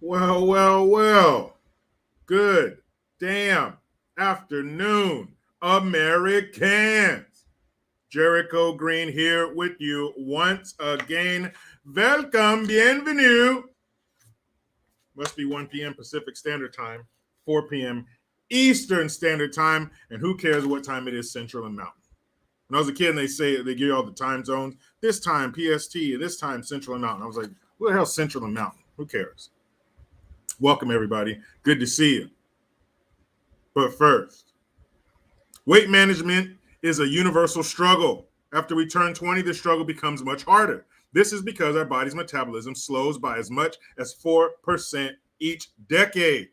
Well. Good damn afternoon, Americans. Jericho Green here with you once again. Welcome, bienvenue. Must be 1 p.m. Pacific Standard Time, 4 p.m. Eastern Standard Time, and who cares what time it is, Central and Mountain. When I was a kid, and they give you all the time zones. This time PST, this time Central and Mountain. I was like, what the hell, Central and Mountain? Who cares? Welcome, everybody. Good to see you. But first, weight management is a universal struggle. After we turn 20, the struggle becomes much harder. This is because our body's metabolism slows by as much as 4% each decade.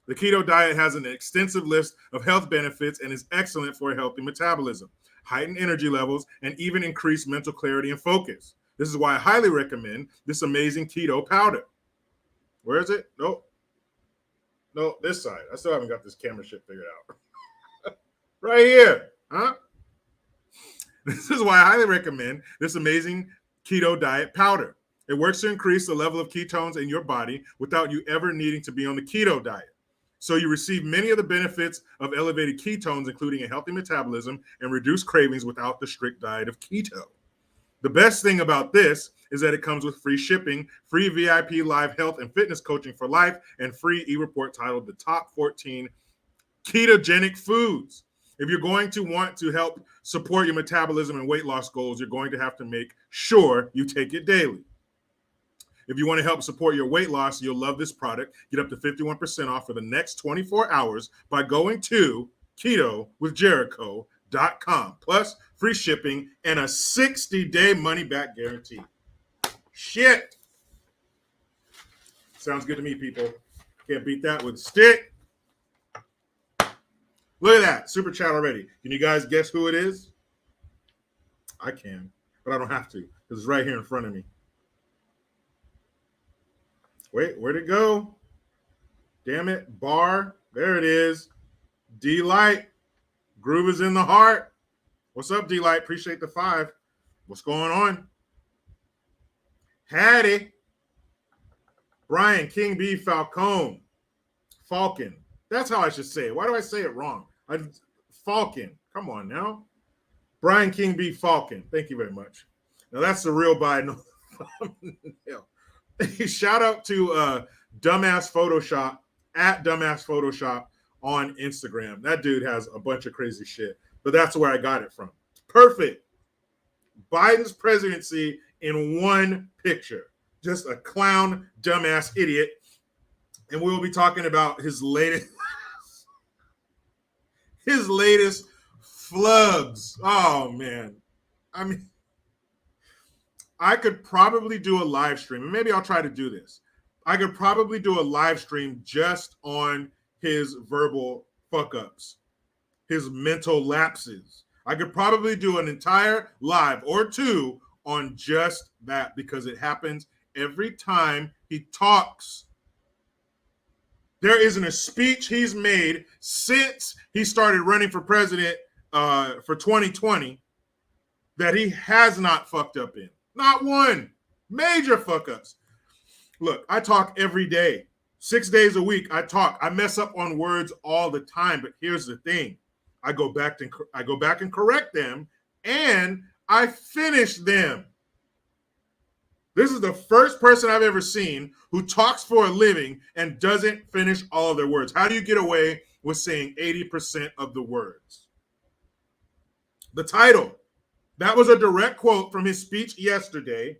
The keto diet has an extensive list of health benefits and is excellent for a healthy metabolism, heightened energy levels, and even increased mental clarity and focus. This is why I highly recommend this amazing keto powder. Where is it? Nope. No, this side. I still haven't got this camera shit figured out. Right here. Huh? This is why I highly recommend this amazing keto diet powder. It works to increase the level of ketones in your body without you ever needing to be on the keto diet. So you receive many of the benefits of elevated ketones, including a healthy metabolism and reduced cravings without the strict diet of keto. The best thing about this is that it comes with free shipping, free VIP live health and fitness coaching for life, and free e-report titled The Top 14 Ketogenic Foods. If you're going to want to help support your metabolism and weight loss goals, you're going to have to make sure you take it daily. If you want to help support your weight loss, you'll love this product. Get up to 51% off for the next 24 hours by going to ketowithjericho.com. Plus, free shipping and a 60-day money-back guarantee. Shit. Sounds good to me, people. Can't beat that with a stick. Look at that. Super chat already. Can you guys guess who it is? I can, but I don't have to because it's right here in front of me. Wait, where'd it go? Damn it. Bar. There it is. D-Light. Groove is in the heart. What's up, D-Light? Appreciate the 5. What's going on? Hattie. Brian King B. Falcone. Falcon. That's how I should say it. Why do I say it wrong? Falcon. Come on now. Brian King B. Falcon. Thank you very much. Now that's the real Biden. Shout out to Dumbass Photoshop at Dumbass Photoshop on Instagram. That dude has a bunch of crazy shit, but that's where I got it from. Perfect. Biden's presidency in one picture. Just a clown, dumbass idiot. And we will be talking about his latest flubs. Oh, man. I mean, I could probably do a live stream, and maybe I'll try to do this. I could probably do a live stream just on his verbal fuck-ups, his mental lapses. I could probably do an entire live or two on just that because it happens every time he talks. There isn't a speech he's made since he started running for president for 2020 that he has not fucked up in. Not one. Major fuck-ups. Look, I talk every day. 6 days a week, I talk. I mess up on words all the time, but here's the thing. I go back and correct them, and I finish them. This is the first person I've ever seen who talks for a living and doesn't finish all of their words. How do you get away with saying 80% of the words? The title. That was a direct quote from his speech yesterday.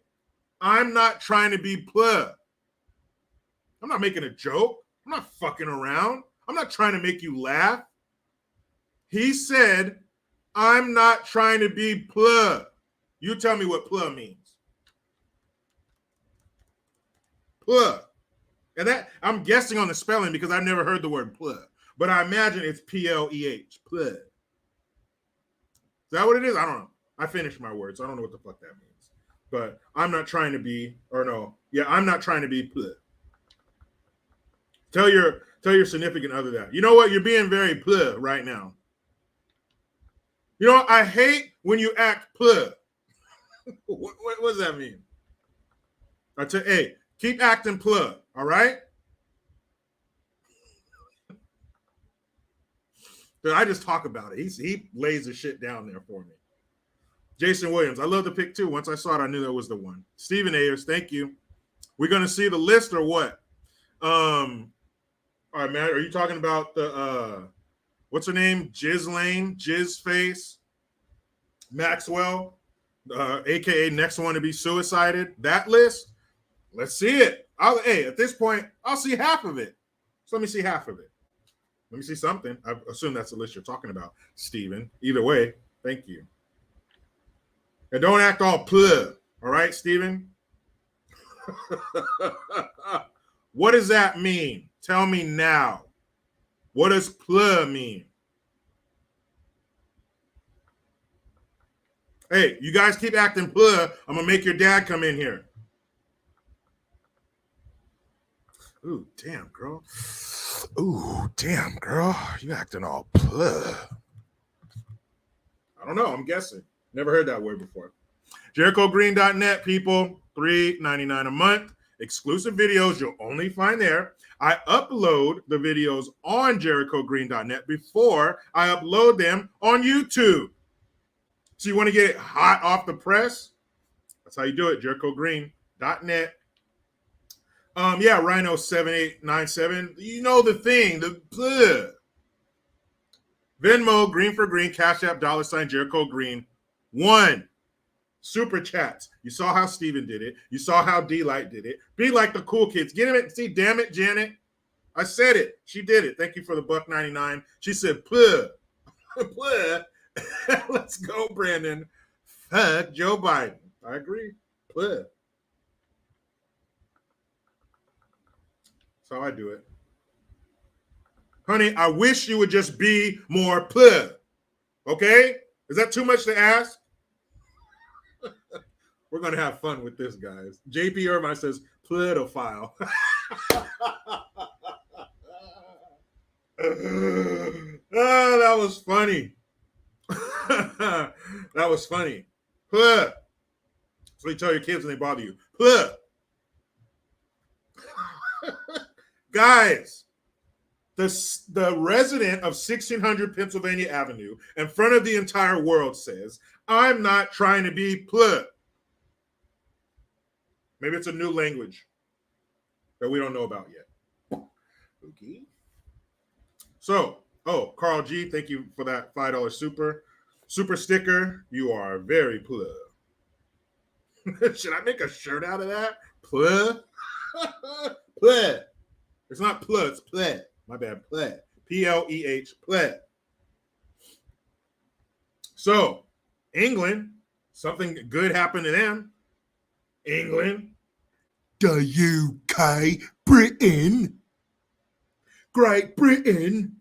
I'm not trying to be pleh. I'm not making a joke. I'm not fucking around. I'm not trying to make you laugh. He said, I'm not trying to be pleh. You tell me what pleh means. Pleh. And that I'm guessing on the spelling because I've never heard the word pleh. But I imagine it's P-L-E-H. Pleh. Is that what it is? I don't know. I finished my words. So I don't know what the fuck that means. But I'm not trying to be, or no. Yeah, I'm not trying to be pleh. Tell your significant other that. You know what? You're being very pleh right now. You know what? I hate when you act pleh. What does that mean? Hey, keep acting pleh, all right? I just talk about it. He lays the shit down there for me. Jason Williams, I love the pick too. Once I saw it, I knew that was the one. Stephen Ayers, thank you. We're gonna see the list or what? All right, Matt. Are you talking about the what's her name? Lane, Face, Maxwell, aka next one to be suicided? That list? Let's see it. Hey, at this point, I'll see half of it. So let me see half of it. Let me see something. I assume that's the list you're talking about, Steven. Either way, thank you. And don't act all pleh, all right, Steven? What does that mean? Tell me now. What does pleh mean? Hey, you guys keep acting pleh. I'm going to make your dad come in here. Ooh, damn, girl. Ooh, damn, girl. You acting all pleh. I don't know. I'm guessing. Never heard that word before. JerichoGreen.net, people. $3.99 a month. Exclusive videos you'll only find there. I upload the videos on JerichoGreen.net before I upload them on YouTube. So you want to get it hot off the press? That's how you do it. JerichoGreen.net. Yeah, Rhino7897. You know the thing. The bleh. Venmo, Green for Green, Cash App, $ Jericho Green. 1. Super chats. You saw how Steven did it. You saw how D-Light did it. Be like the cool kids. Get him. See, damn it, Janet. I said it. She did it. Thank you for the $1.99. She said, pleh. Pleh. Let's go, Brandon. Fuck Joe Biden. I agree. Pleh. That's how I do it. Honey, I wish you would just be more pleh. Okay? Is that too much to ask? We're going to have fun with this, guys. JP Irvine says, pledophile. Oh, that was funny. That was funny. Pleh. So you tell your kids when they bother you. Pleh. Guys, the resident of 1600 Pennsylvania Avenue in front of the entire world says, I'm not trying to be pleh. Maybe it's a new language that we don't know about yet. Okay. So, Carl G, thank you for that $5 super sticker. You are very pleh. Should I make a shirt out of that? Pleh? Pleh. It's not pleh, it's pleh. My bad, pleh. Pleh, pleh. So, England, something good happened to them. England. The UK, Britain. Great Britain.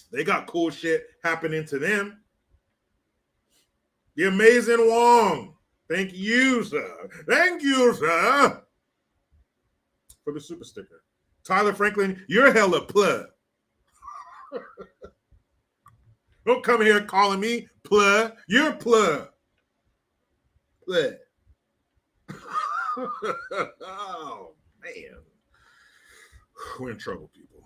They got cool shit happening to them. The Amazing Wong. Thank you, sir. Thank you, sir. For the super sticker. Tyler Franklin, you're hella pleh. Don't come here calling me pleh. You're pleh. Pleh. Oh, man. We're in trouble, people.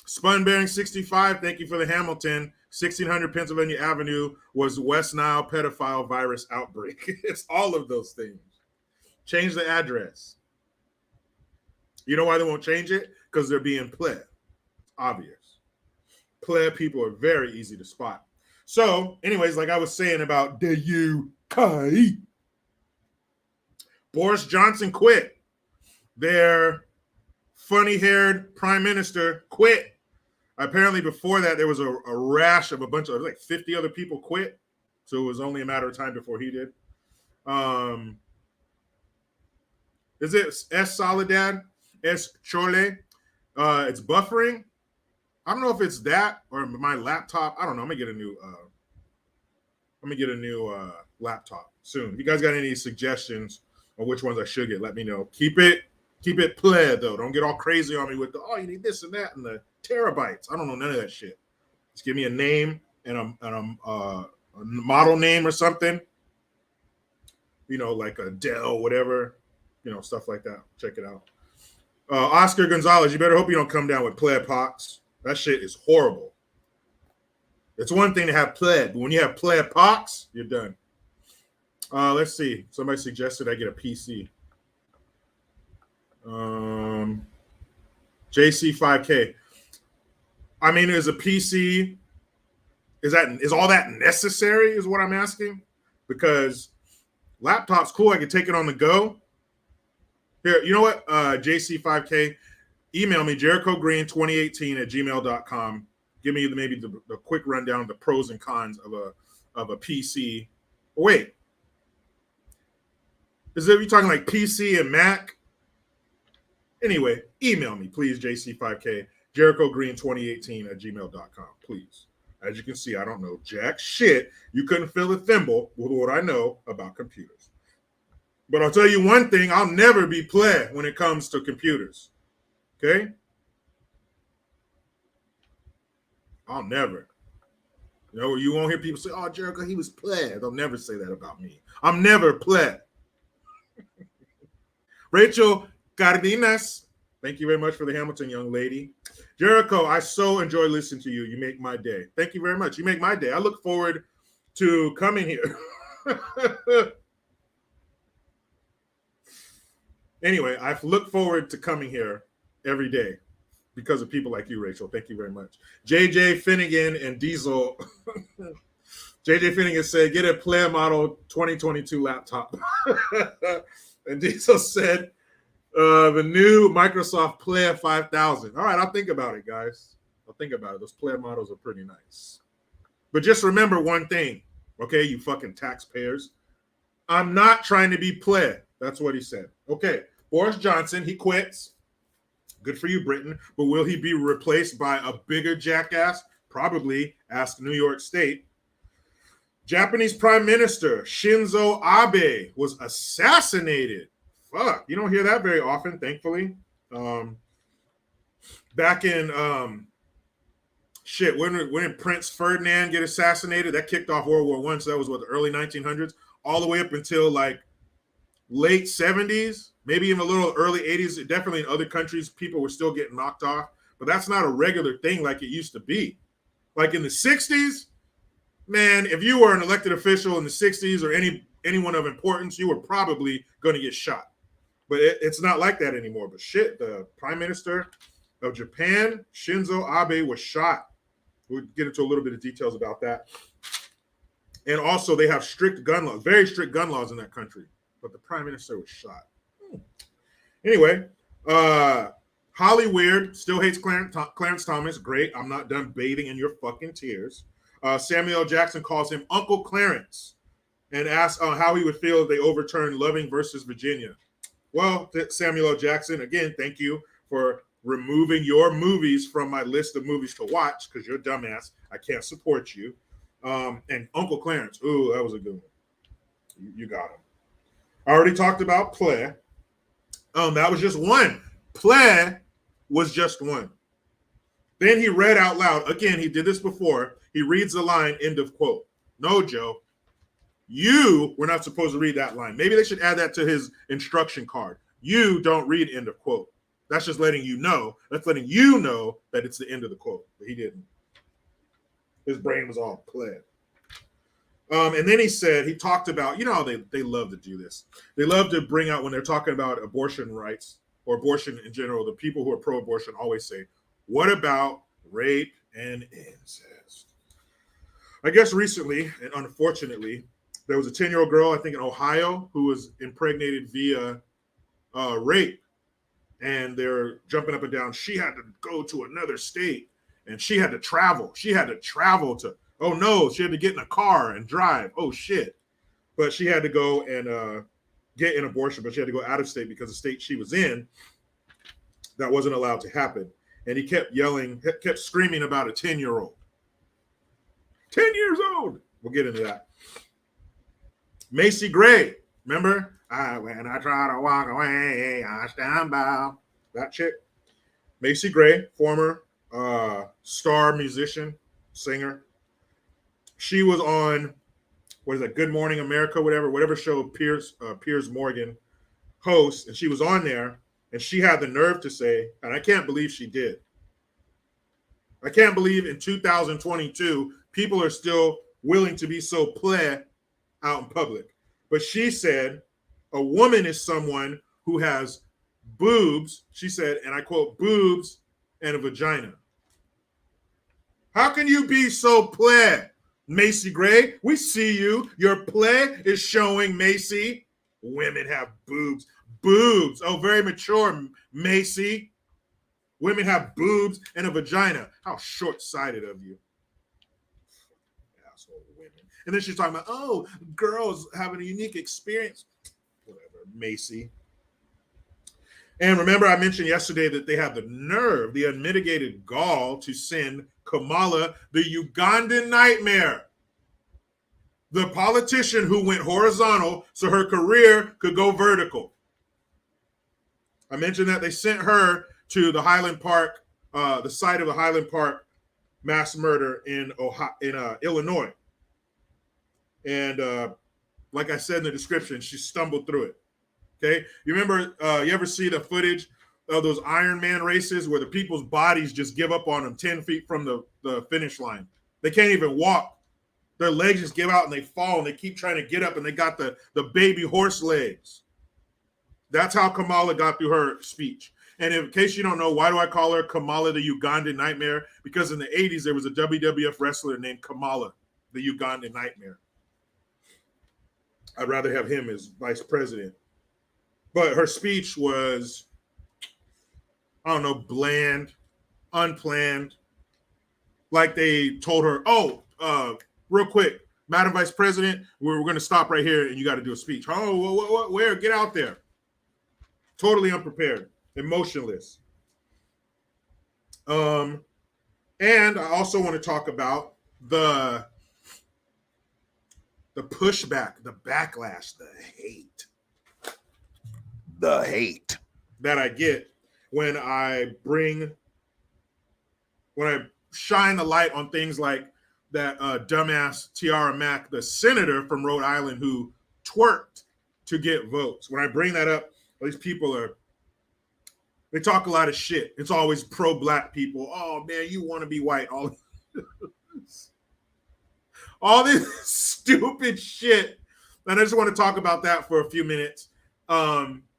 Spun Bearing 65, thank you for the Hamilton. 1600 Pennsylvania Avenue was West Nile pedophile virus outbreak. It's all of those things. Change the address. You know why they won't change it? Because they're being pleh. Obvious. Pleh people are very easy to spot. So, anyways, like I was saying about the UK, Boris Johnson quit. Their funny-haired prime minister quit. Apparently, before that, there was a rash of a bunch of, like 50 other people quit. So it was only a matter of time before he did. Is it S Soledad? S Chole? It's buffering. I don't know if it's that or my laptop. I don't know. I'm gonna get a new laptop soon. If you guys got any suggestions on which ones I should get, let me know. Keep it pleh though. Don't get all crazy on me with the you need this and that and the terabytes. I don't know none of that shit. Just give me a name and a model name or something. You know, like a Dell, whatever. You know, stuff like that. Check it out. Oscar Gonzalez, you better hope you don't come down with pleh pox. That shit is horrible. It's one thing to have pleh, but when you have pleh pox, you're done. Let's see. Somebody suggested I get a PC. JC5K. I mean, is a PC, is all that necessary? Is what I'm asking. Because laptop's cool. I can take it on the go. Here, you know what? JC5K, email me, JerichoGreen2018@gmail.com. Give me maybe the quick rundown of the pros and cons of a PC. Oh, wait. Is it you talking like PC and Mac? Anyway, email me, please, JC5K, JerichoGreen2018@gmail.com, please. As you can see, I don't know jack shit. You couldn't fill a thimble with what I know about computers. But I'll tell you one thing, I'll never be pleh when it comes to computers. Okay? I'll never. You know, you won't hear people say, oh, Jericho, he was pleh. They'll never say that about me. I'm never pleh. Rachel Cardenas, thank you very much for the Hamilton, young lady. Jericho, I so enjoy listening to you. You make my day. Thank you very much. You make my day. I look forward to coming here. Anyway, I look forward to coming here every day because of people like you, Rachel. Thank you very much. JJ Finnegan and Diesel. JJ Finnegan said, get a pleh model 2022 laptop. And Diesel said, the new Microsoft pleh 5000. All right, I'll think about it, guys. I'll think about it. Those pleh models are pretty nice. But just remember one thing, okay, you fucking taxpayers. I'm not trying to be pleh. That's what he said. Okay, Boris Johnson, he quits. Good for you, Britain. But will he be replaced by a bigger jackass? Probably. Ask New York State. Japanese Prime Minister Shinzo Abe was assassinated. Fuck, you don't hear that very often, thankfully. Back in when did Prince Ferdinand get assassinated? That kicked off World War I, so that was what, the early 1900s, all the way up until like late 70s, maybe even a little early 80s. Definitely in other countries, people were still getting knocked off, but that's not a regular thing like it used to be. Like in the 60s, man, if you were an elected official in the 60s or anyone of importance, you were probably going to get shot. But it's not like that anymore. But shit, the Prime Minister of Japan, Shinzo Abe, was shot. We'll get into a little bit of details about that. And also, they have strict gun laws, very strict gun laws in that country. But the Prime Minister was shot. Anyway, Holly Weird still hates Clarence Thomas. Great. I'm not done bathing in your fucking tears. Samuel L. Jackson calls him Uncle Clarence and asks how he would feel if they overturned Loving versus Virginia. Well, Samuel L. Jackson, again, thank you for removing your movies from my list of movies to watch because you're a dumbass. I can't support you. And Uncle Clarence, ooh, that was a good one. You got him. I already talked about pleh. That was just one. Pleh was just one. Then he read out loud. Again, he did this before. He reads the line, end of quote. No, Joe. You were not supposed to read that line. Maybe they should add that to his instruction card. You don't read end of quote. That's just letting you know. That's letting you know that it's the end of the quote. But he didn't. His brain was all pled. And then he talked about, you know how they love to do this. They love to bring out, when they're talking about abortion rights or abortion in general, the people who are pro-abortion always say, what about rape and incest? I guess recently, and unfortunately, there was a 10-year-old girl, I think in Ohio, who was impregnated via rape. And they're jumping up and down. She had to go to another state and she had to travel. She had to travel to, oh no, she had to get in a car and drive. Oh shit. But she had to go and get an abortion, but she had to go out of state because the state she was in, that wasn't allowed to happen. And he kept yelling, kept screaming about a 10-year-old. 10 years old. We'll get into that. Macy Gray, remember? When I try to walk away, I stand by. That chick. Macy Gray, former star musician, singer. She was on, what is that, Good Morning America, whatever show Piers Morgan hosts, and she was on there, and she had the nerve to say, and I can't believe she did. I can't believe in 2022 people are still willing to be so pleh out in public. But she said a woman is someone who has boobs, she said, and I quote, boobs and a vagina. How can you be so pleh? Macy Gray, we see you. Your pleh is showing, Macy. Women have boobs. Boobs. Oh, very mature, Macy. Women have boobs and a vagina. How short-sighted of you. Asshole women. And then she's talking about, oh, girls having a unique experience. Whatever, Macy. And remember, I mentioned yesterday that they have the nerve, the unmitigated gall to send Kamala, the Ugandan nightmare, the politician who went horizontal so her career could go vertical. I mentioned that they sent her to the Highland Park, the site of the Highland Park mass murder in Illinois. And like I said in the description, she stumbled through it. Okay, you remember? You ever see the footage of those Iron Man races where the people's bodies just give up on them 10 feet from the finish line? They can't even walk. Their legs just give out and they fall and they keep trying to get up and they got the baby horse legs. That's how Kamala got through her speech. And in case you don't know, why do I call her Kamala the Ugandan Nightmare? Because in the 80s, there was a WWF wrestler named Kamala, the Ugandan Nightmare. I'd rather have him as vice president. But her speech was, I don't know, bland, unplanned. Like they told her, real quick, Madam Vice President, we're going to stop right here and you got to do a speech. Oh, where? Get out there. Totally unprepared, emotionless. And I also want to talk about the pushback, the backlash, the hate that I get when I shine the light on things like that dumbass Tiara Mack, the senator from Rhode Island who twerked to get votes. When I bring that up, these people they talk a lot of shit. It's always pro-black people. Oh man, you want to be white. All this stupid shit. And I just want to talk about that for a few minutes.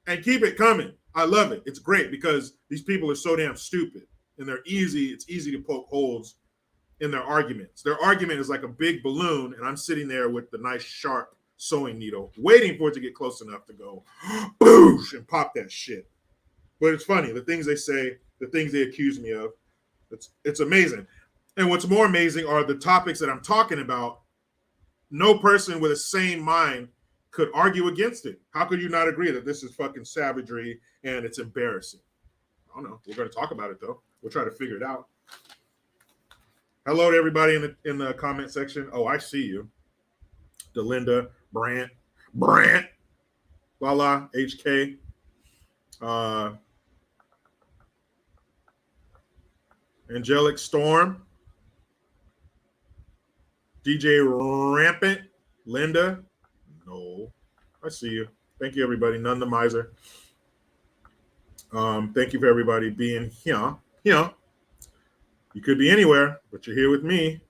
And keep it coming. I love it. It's great because these people are so damn stupid and it's easy to poke holes in their arguments. Their argument is like a big balloon and I'm sitting there with the nice sharp sewing needle waiting for it to get close enough to go boosh and pop that shit. But it's funny, the things they say, the things they accuse me of, it's amazing. And what's more amazing are the topics that I'm talking about. No person with a sane mind could argue against it. How could you not agree that this is fucking savagery and it's embarrassing? I don't know. We're going to talk about it, though. We'll try to figure it out. Hello to everybody in the comment section. Oh, I see you. Delinda, Brant, Lala, HK. Angelic Storm. DJ Rampant. Linda. No. I see you. Thank you, everybody. None the miser. Thank you for everybody being here. You could be anywhere, but you're here with me.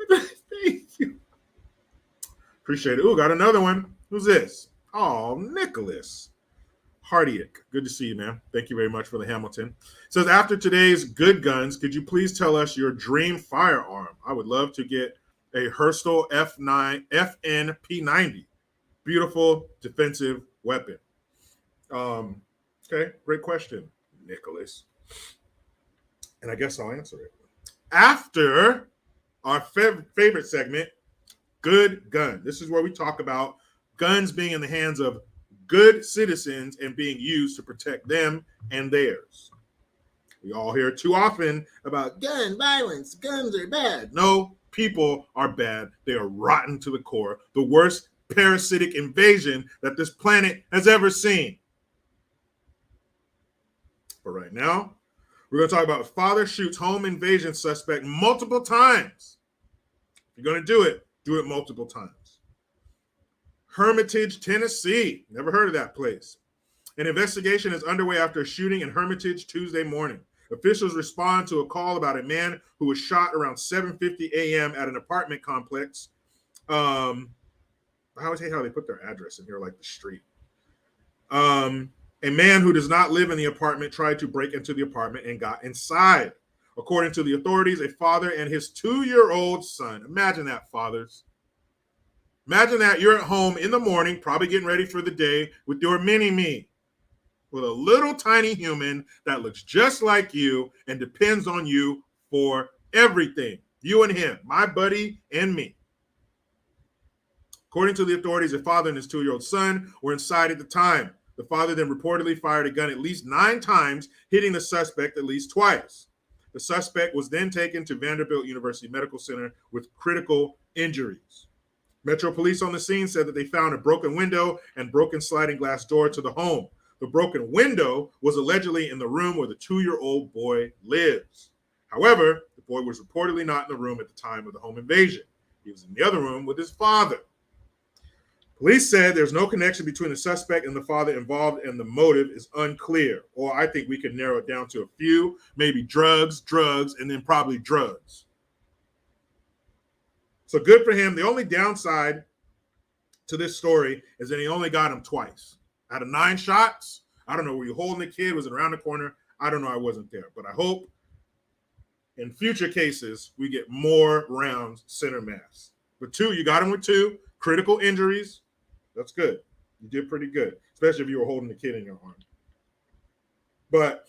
Thank you. Appreciate it. Ooh, got another one. Who's this? Oh, Nicholas Hardiak. Good to see you, man. Thank you very much for the Hamilton. It says, after today's good guns, could you please tell us your dream firearm? I would love to get a Herstal FN P90. Beautiful defensive weapon. Okay, great question, Nicholas. And I guess I'll answer it. After our favorite segment, Good Gun. This is where we talk about guns being in the hands of good citizens and being used to protect them and theirs. We all hear too often about gun violence. Guns are bad. No, people are bad. They are rotten to the core. The worst parasitic invasion that this planet has ever seen. But right now, we're going to talk about father shoots home invasion suspect multiple times. If you're going to do it multiple times. Hermitage, Tennessee. Never heard of that place. An investigation is underway after a shooting in Hermitage Tuesday morning. Officials respond to a call about a man who was shot around 7:50 a.m. at an apartment complex. I always hate how they put their address in here, like the street. A man who does not live in the apartment tried to break into the apartment and got inside. According to the authorities, a father and his 2-year-old son. Imagine that, fathers. Imagine that you're at home in the morning, probably getting ready for the day with your mini-me, with a little tiny human that looks just like you and depends on you for everything. You and him, my buddy and me. According to the authorities, a father and his 2-year-old son were inside at the time. The father then reportedly fired a gun at least 9 times, hitting the suspect at least twice. The suspect was then taken to Vanderbilt University Medical Center with critical injuries. Metro Police on the scene said that they found a broken window and broken sliding glass door to the home. The broken window was allegedly in the room where the 2-year-old boy lives. However, the boy was reportedly not in the room at the time of the home invasion. He was in the other room with his father. Police said there's no connection between the suspect and the father involved, and the motive is unclear. Or I think we can narrow it down to a few, maybe drugs, and then probably drugs. So good for him. The only downside to this story is that he only got him twice. Out of 9 shots, I don't know, were you holding the kid? Was it around the corner? I don't know. I wasn't there. But I hope in future cases we get more rounds center mass. But 2, you got him with 2 critical injuries. That's good. You did pretty good, especially if you were holding the kid in your arm. But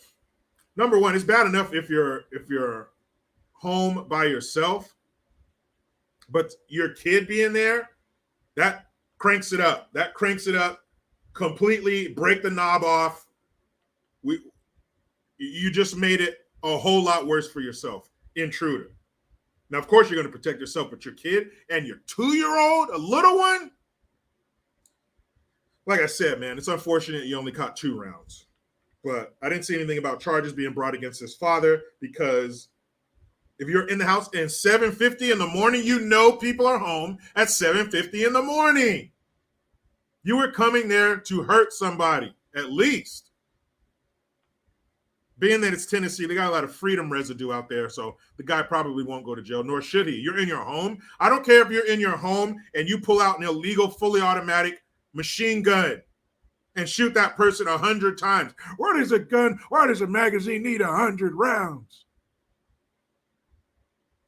number one, it's bad enough if you're home by yourself, but your kid being there, that cranks it up. That cranks it up completely. Break the knob off. You just made it a whole lot worse for yourself, intruder. Now, of course, you're going to protect yourself, but your kid and your 2-year-old, a little one. Like I said, man, it's unfortunate you only caught 2 rounds. But I didn't see anything about charges being brought against his father, because if you're in the house at 7:50 in the morning, you know people are home at 7:50 in the morning. You were coming there to hurt somebody, at least. Being that it's Tennessee, they got a lot of freedom residue out there, so the guy probably won't go to jail, nor should he. You're in your home. I don't care if you're in your home and you pull out an illegal, fully automatic machine gun and shoot that person 100 times. Why does a magazine need 100 rounds?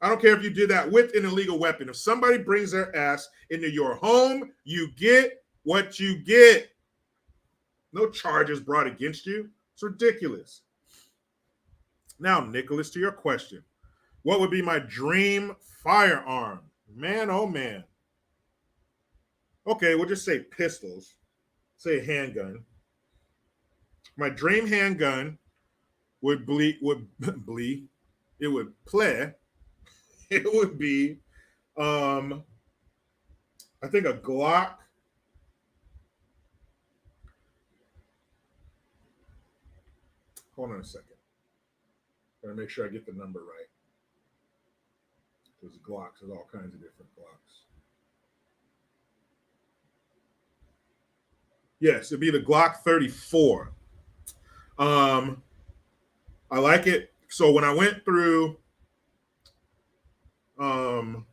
I don't care if you did that with an illegal weapon. If somebody brings their ass into your home, you get what you get. No charges brought against you. It's ridiculous. Now, Nicholas, to your question, what would be my dream firearm? Man, oh man. Okay, we'll just say pistols. Say handgun. My dream handgun would pleh. It would be I think a Glock. Hold on a second. Gotta make sure I get the number right. There's Glocks, there's all kinds of different Glocks. Yes, it'd be the Glock 34. I like it. So when I went through front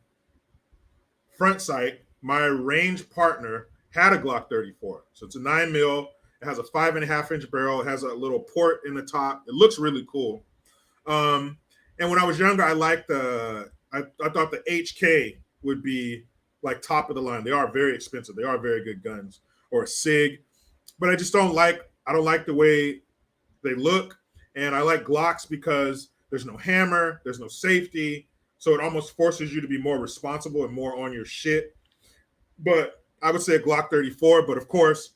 sight, my range partner had a Glock 34. So it's a 9mm. It has a 5.5-inch barrel. It has a little port in the top. It looks really cool. And when I was younger, I liked I thought the HK would be like top of the line. They are very expensive. They are very good guns. Or a SIG, but I don't like the way they look. And I like Glocks because there's no hammer, there's no safety, so it almost forces you to be more responsible and more on your shit. But I would say a Glock 34, but of course,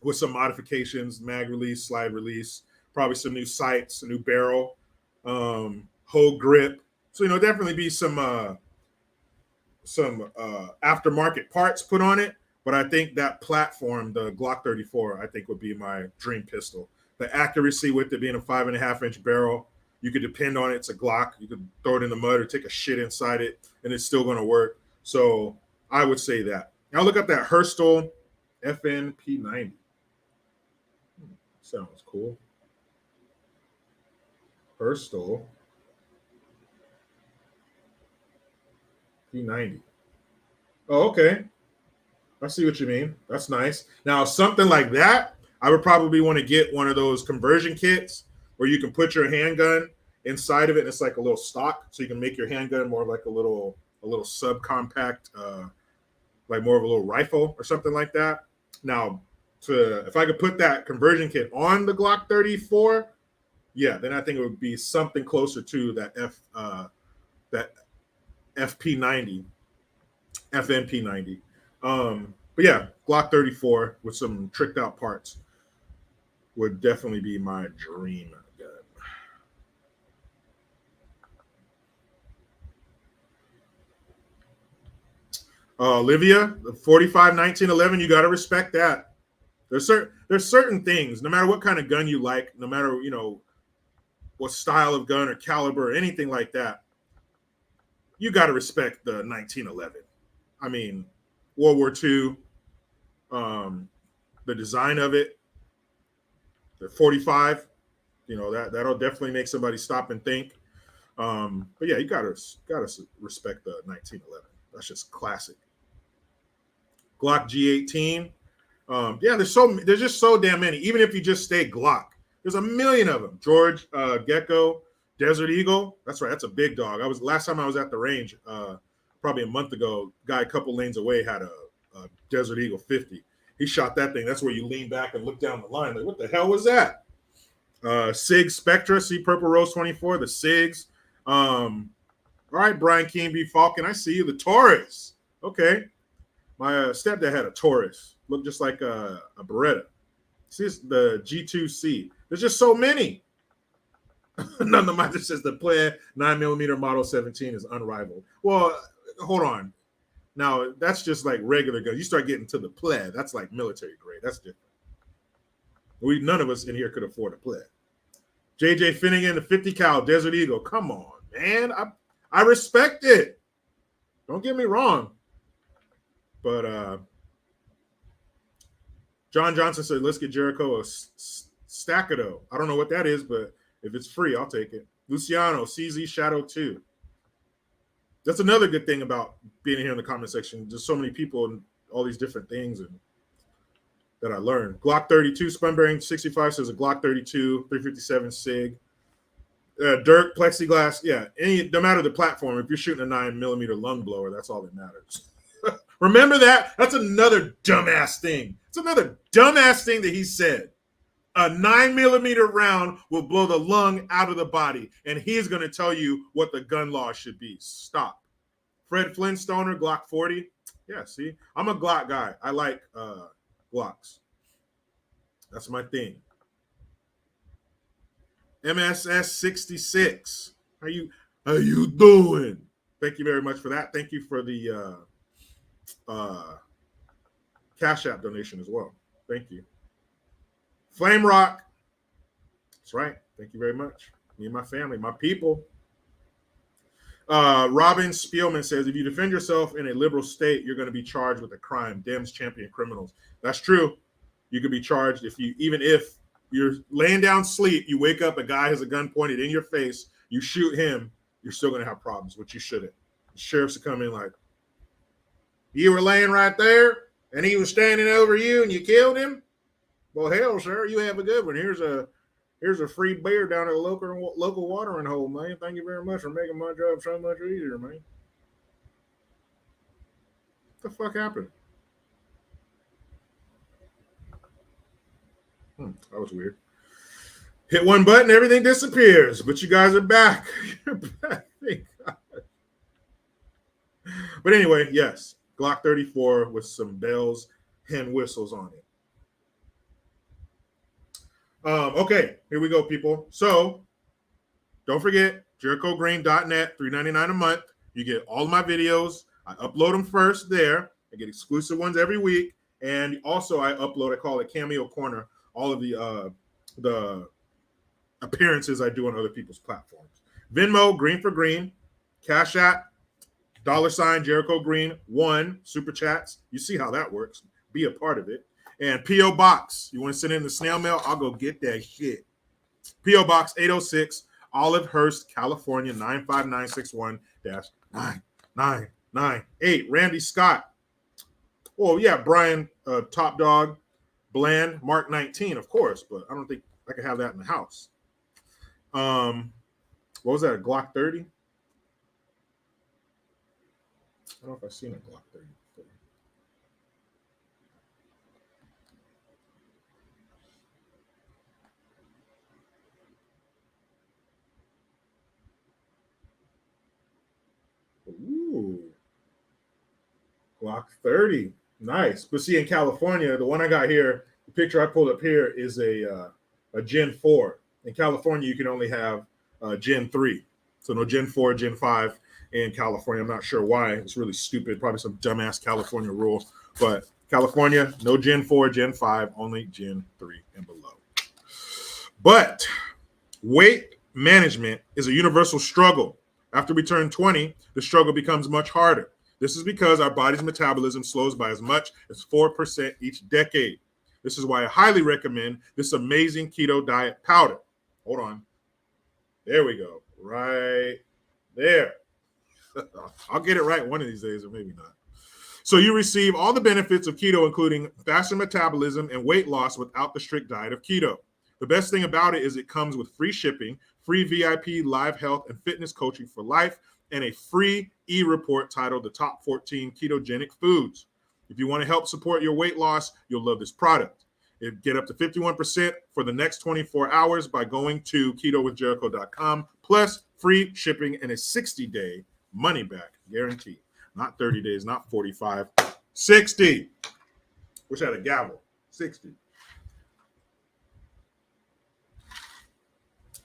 with some modifications, mag release, slide release, probably some new sights, a new barrel, whole grip. So definitely be some aftermarket parts put on it. But I think that platform, the Glock 34, I think would be my dream pistol. The accuracy with it being a 5.5-inch barrel, you could depend on it. It's a Glock. You could throw it in the mud or take a shit inside it, and it's still going to work. So I would say that. Now look up that Herstal FNP90. Sounds cool. Pistol P90. Oh, okay. I see what you mean. That's nice. Now, something like that, I would probably want to get one of those conversion kits where you can put your handgun inside of it, and it's like a little stock, so you can make your handgun more like a little subcompact, like more of a little rifle or something like that. Now, if I could put that conversion kit on the Glock 34, yeah, then I think it would be something closer to that FP90, FNP90. But yeah, Glock 34 with some tricked out parts would definitely be my dream gun. Olivia, the 45 1911, you got to respect that. There's certain things, no matter what kind of gun you like, no matter what style of gun or caliber or anything like that, you got to respect the 1911. I mean, World War II, the design of it, the 45, that'll definitely make somebody stop and think. But yeah, you gotta respect the 1911. That's just classic. Glock G18. Yeah, there's just so damn many. Even if you just stay Glock, there's a million of them. George Gecko, Desert Eagle. That's right. That's a big dog. Last time I was at the range, probably a month ago. Guy a couple lanes away had a Desert Eagle 50. He shot that thing. That's where you lean back and look down the line. Like, what the hell was that? SIG Spectra, see Purple Rose 24, the SIGs. All right, Brian King B. Falcon, I see you. The Taurus. Okay. My stepdad had a Taurus. Looked just like a Beretta. See the G2C. There's just so many. None of mine just says the pleh 9mm Model 17 is unrivaled. Well, hold on. Now, that's just like regular guns. You start getting to the pleh, that's like military grade. That's different. None of us in here could afford a pleh. JJ Finnegan, the 50 cal Desert Eagle. Come on, man. I respect it. Don't get me wrong. But John Johnson said, let's get Jericho a Stackado. I don't know what that is, but if it's free, I'll take it. Luciano, CZ Shadow 2. That's another good thing about being here in the comment section. There's so many people and all these different things that I learned. Glock 32, Spunbearing 65 says a Glock 32, 357 SIG. Dirk, plexiglass. Yeah, no matter the platform, if you're shooting a 9mm lung blower, that's all that matters. Remember that? That's another dumbass thing. It's another dumbass thing that he said. A 9mm round will blow the lung out of the body, and he's going to tell you what the gun law should be. Stop. Fred Flintstoner, Glock 40. Yeah, see? I'm a Glock guy. I like Glocks. That's my thing. MSS 66. How you doing? Thank you very much for that. Thank you for the Cash App donation as well. Thank you. Flame Rock. That's right. Thank you very much. Me and my family, my people. Robin Spielman says, if you defend yourself in a liberal state, you're going to be charged with a crime. Dems champion criminals. That's true. You could be charged even if you're laying down sleep, you wake up, a guy has a gun pointed in your face, you shoot him, you're still going to have problems, which you shouldn't. The sheriffs will come in like, you were laying right there and he was standing over you and you killed him? Well, hell, sir, you have a good one. Here's a free beer down at a local watering hole, man. Thank you very much for making my job so much easier, man. What the fuck happened? That was weird. Hit one button, everything disappears. But you guys are back. You're back. Thank God. But anyway, yes. Glock 34 with some bells and whistles on it. Okay, here we go, people. So don't forget, JerichoGreen.net, $3.99 a month. You get all of my videos. I upload them first there. I get exclusive ones every week. And also I call it Cameo Corner, all of the appearances I do on other people's platforms. Venmo, Green for Green. Cash App, $ Jericho Green 1, super chats. You see how that works. Be a part of it. And P.O. Box. You want to send in the snail mail? I'll go get that shit. P.O. Box 806, Olivehurst, California, 95961-9998. Randy Scott. Oh, yeah, Brian, Top Dog, Bland, Mark 19, of course, but I don't think I can have that in the house. What was that, a Glock 30? I don't know if I've seen a Glock 30 before. Ooh, Glock 30. Nice. But see, in California, the one I got here, the picture I pulled up here is a Gen 4. In California, you can only have Gen 3. So no Gen 4, Gen 5 in California. I'm not sure why. It's really stupid. Probably some dumbass California rule. But California, no Gen 4, Gen 5, only Gen 3 and below. But weight management is a universal struggle. After we turn 20, the struggle becomes much harder. This is because our body's metabolism slows by as much as 4% each decade. This is why I highly recommend this amazing keto diet powder. Hold on. There we go. Right there. I'll get it right one of these days, or maybe not. So you receive all the benefits of keto, including faster metabolism and weight loss without the strict diet of keto. The best thing about it is it comes with free shipping, free VIP live health and fitness coaching for life, and a free e-report titled The Top 14 Ketogenic Foods. If you want to help support your weight loss, you'll love this product. Get up to 51% for the next 24 hours by going to ketowithjericho.com, plus free shipping and a 60-day money-back guarantee. Not 30 days, not 45, 60. Wish I had a gavel. 60.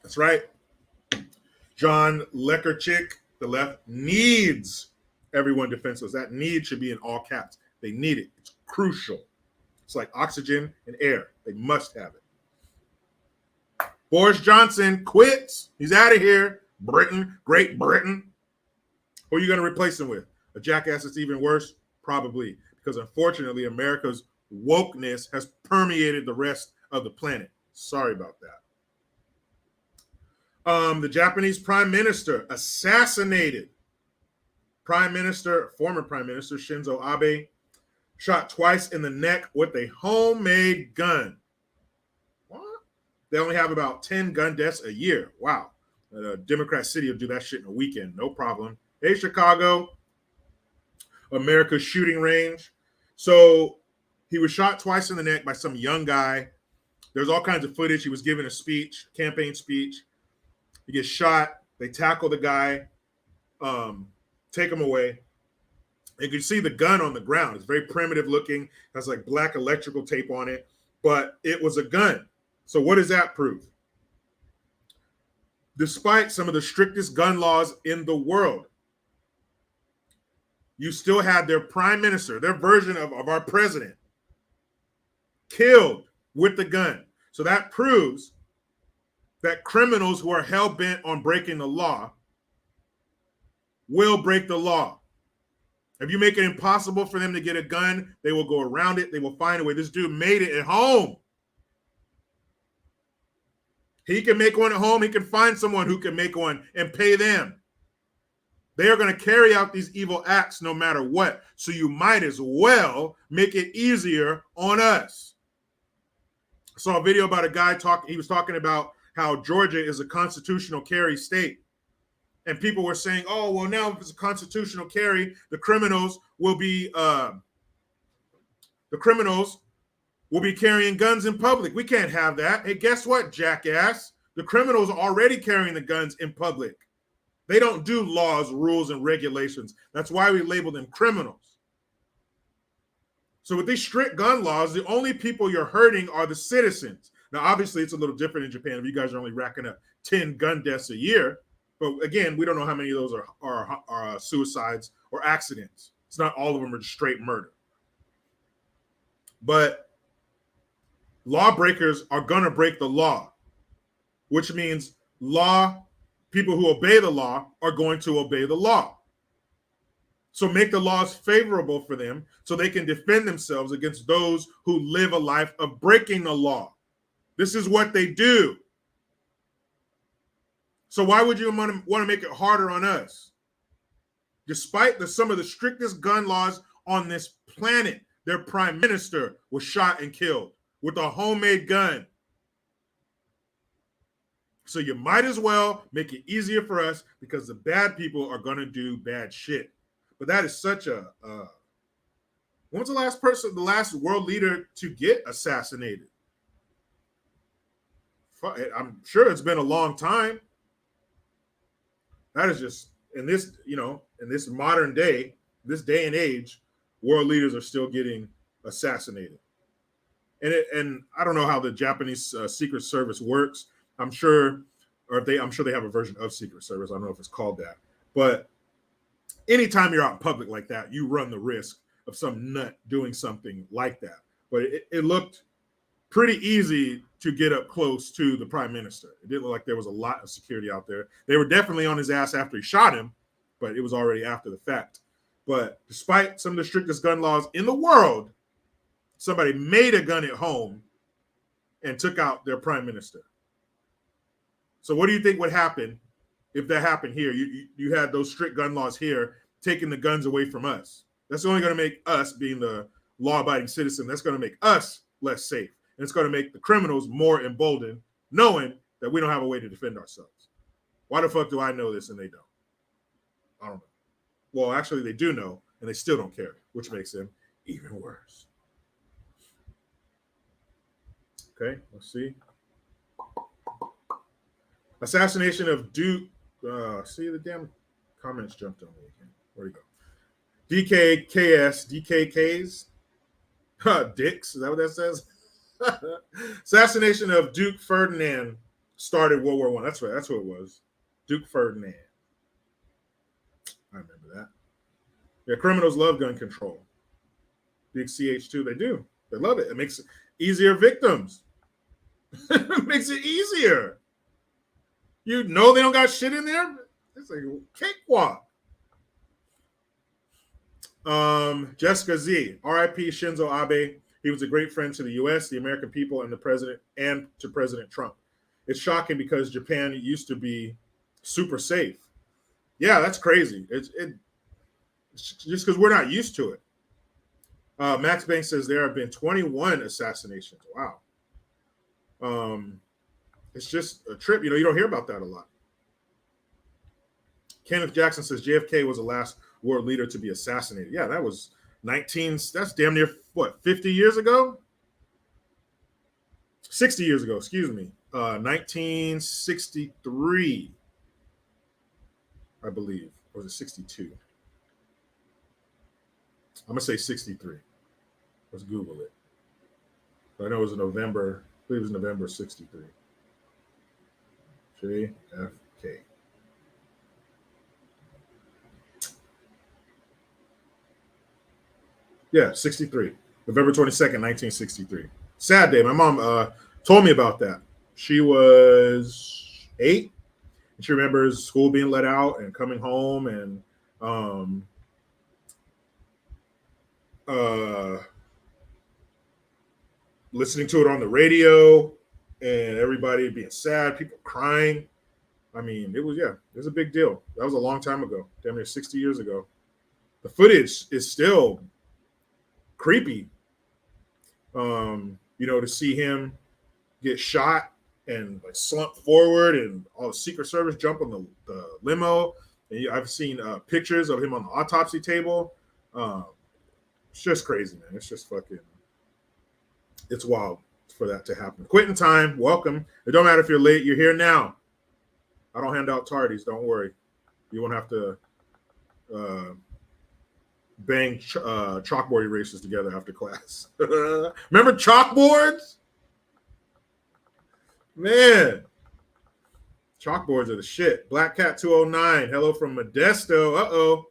That's right. John Lekarchik, the left, needs everyone defenseless. That need should be in all caps. They need it. It's crucial. It's like oxygen and air. They must have it. Boris Johnson quits. He's out of here. Britain, Great Britain. Who are you going to replace him with? A jackass that's even worse? Probably. Because unfortunately, America's wokeness has permeated the rest of the planet. Sorry about that. The Japanese Prime Minister assassinated. Former Prime Minister Shinzo Abe shot twice in the neck with a homemade gun. What? They only have about 10 gun deaths a year. Wow. Democrat City will do that shit in a weekend. No problem. Hey, Chicago. America's shooting range. So he was shot twice in the neck by some young guy. There's all kinds of footage. He was giving a speech, campaign speech. He gets shot. They tackle the guy, take him away. You can see the gun on the ground. It's very primitive looking. Has like black electrical tape on it, but it was a gun. So what does that prove? Despite some of the strictest gun laws in the world, you still had their prime minister, their version of our president, killed with the gun. So that proves that criminals who are hell-bent on breaking the law will break the law. If you make it impossible for them to get a gun, they will go around it. They will find a way. This dude made it at home. He can make one at home. He can find someone who can make one and pay them. They are going to carry out these evil acts no matter what. So you might as well make it easier on us. I saw a video about a guy he was talking about how Georgia is a constitutional carry state. And people were saying, oh, well, now if it's a constitutional carry, the criminals will be carrying guns in public. We can't have that. Hey, guess what, jackass? The criminals are already carrying the guns in public. They don't do laws, rules, and regulations. That's why we label them criminals. So with these strict gun laws, the only people you're hurting are the citizens. Now, obviously, it's a little different in Japan if you guys are only racking up 10 gun deaths a year. But again, we don't know how many of those are suicides or accidents. It's not all of them are just straight murder. But lawbreakers are going to break the law, which means people who obey the law are going to obey the law. So make the laws favorable for them so they can defend themselves against those who live a life of breaking the law. This is what they do. So why would you want to make it harder on us? Despite some of the strictest gun laws on this planet, their prime minister was shot and killed with a homemade gun. So you might as well make it easier for us because the bad people are going to do bad shit. But that is such a... when was the last world leader to get assassinated? I'm sure it's been a long time. That is just, in this modern day, this day and age, world leaders are still getting assassinated. And I don't know how the Japanese Secret Service works. I'm sure they have a version of Secret Service. I don't know if it's called that. But anytime you're out in public like that, you run the risk of some nut doing something like that. But it looked pretty easy to get up close to the prime minister. It didn't look like there was a lot of security out there. They were definitely on his ass after he shot him, but it was already after the fact. But despite some of the strictest gun laws in the world, somebody made a gun at home and took out their prime minister. So what do you think would happen if that happened here? You had those strict gun laws here taking the guns away from us. That's only going to make us, being the law-abiding citizen, that's going to make us less safe. And it's going to make the criminals more emboldened, knowing that we don't have a way to defend ourselves. Why the fuck do I know this and they don't? I don't know. Well, actually, they do know, and they still don't care, which makes them even worse. Okay, let's see. Assassination of Duke. See, the damn comments jumped on me again. Where'd he go? DKKs. Dicks. Is that what that says? Assassination of Duke Ferdinand started World War I. That's right. That's who it was. Duke Ferdinand. I remember that. Yeah, criminals love gun control. Big CH2, they do. They love it. It makes easier victims. It makes it easier. You know they don't got shit in there? It's like a cakewalk. Jessica Z. R.I.P. Shinzo Abe. He was a great friend to the U.S., the American people, and the president, and to President Trump. It's shocking because Japan used to be super safe. Yeah, that's crazy. It's just because we're not used to it. Max Banks says there have been 21 assassinations. Wow. It's just a trip. You don't hear about that a lot. Kenneth Jackson says JFK was the last world leader to be assassinated. Yeah, that was that's damn near, 50 years ago? 60 years ago, excuse me. 1963, I believe. Or was it 62? I'm going to say 63. Let's Google it. I know it was November. I believe it was November 63. JFK. Yeah, 63. November 22nd, 1963. Sad day. My mom told me about that. She was 8. And she remembers school being let out and coming home and listening to it on the radio and everybody being sad, people crying. I mean, it was a big deal. That was a long time ago, damn near 60 years ago. The footage is still creepy. To see him get shot and like slump forward and all the Secret Service jump on the limo. And I've seen pictures of him on the autopsy table. It's just crazy, man. It's just it's wild for that to happen. Quitting time, welcome. It don't matter if you're late, you're here now. I don't hand out tardies, don't worry. You won't have to bang chalkboard erasers together after class. Remember chalkboards? Man, chalkboards are the shit. Black Cat 209, hello from Modesto.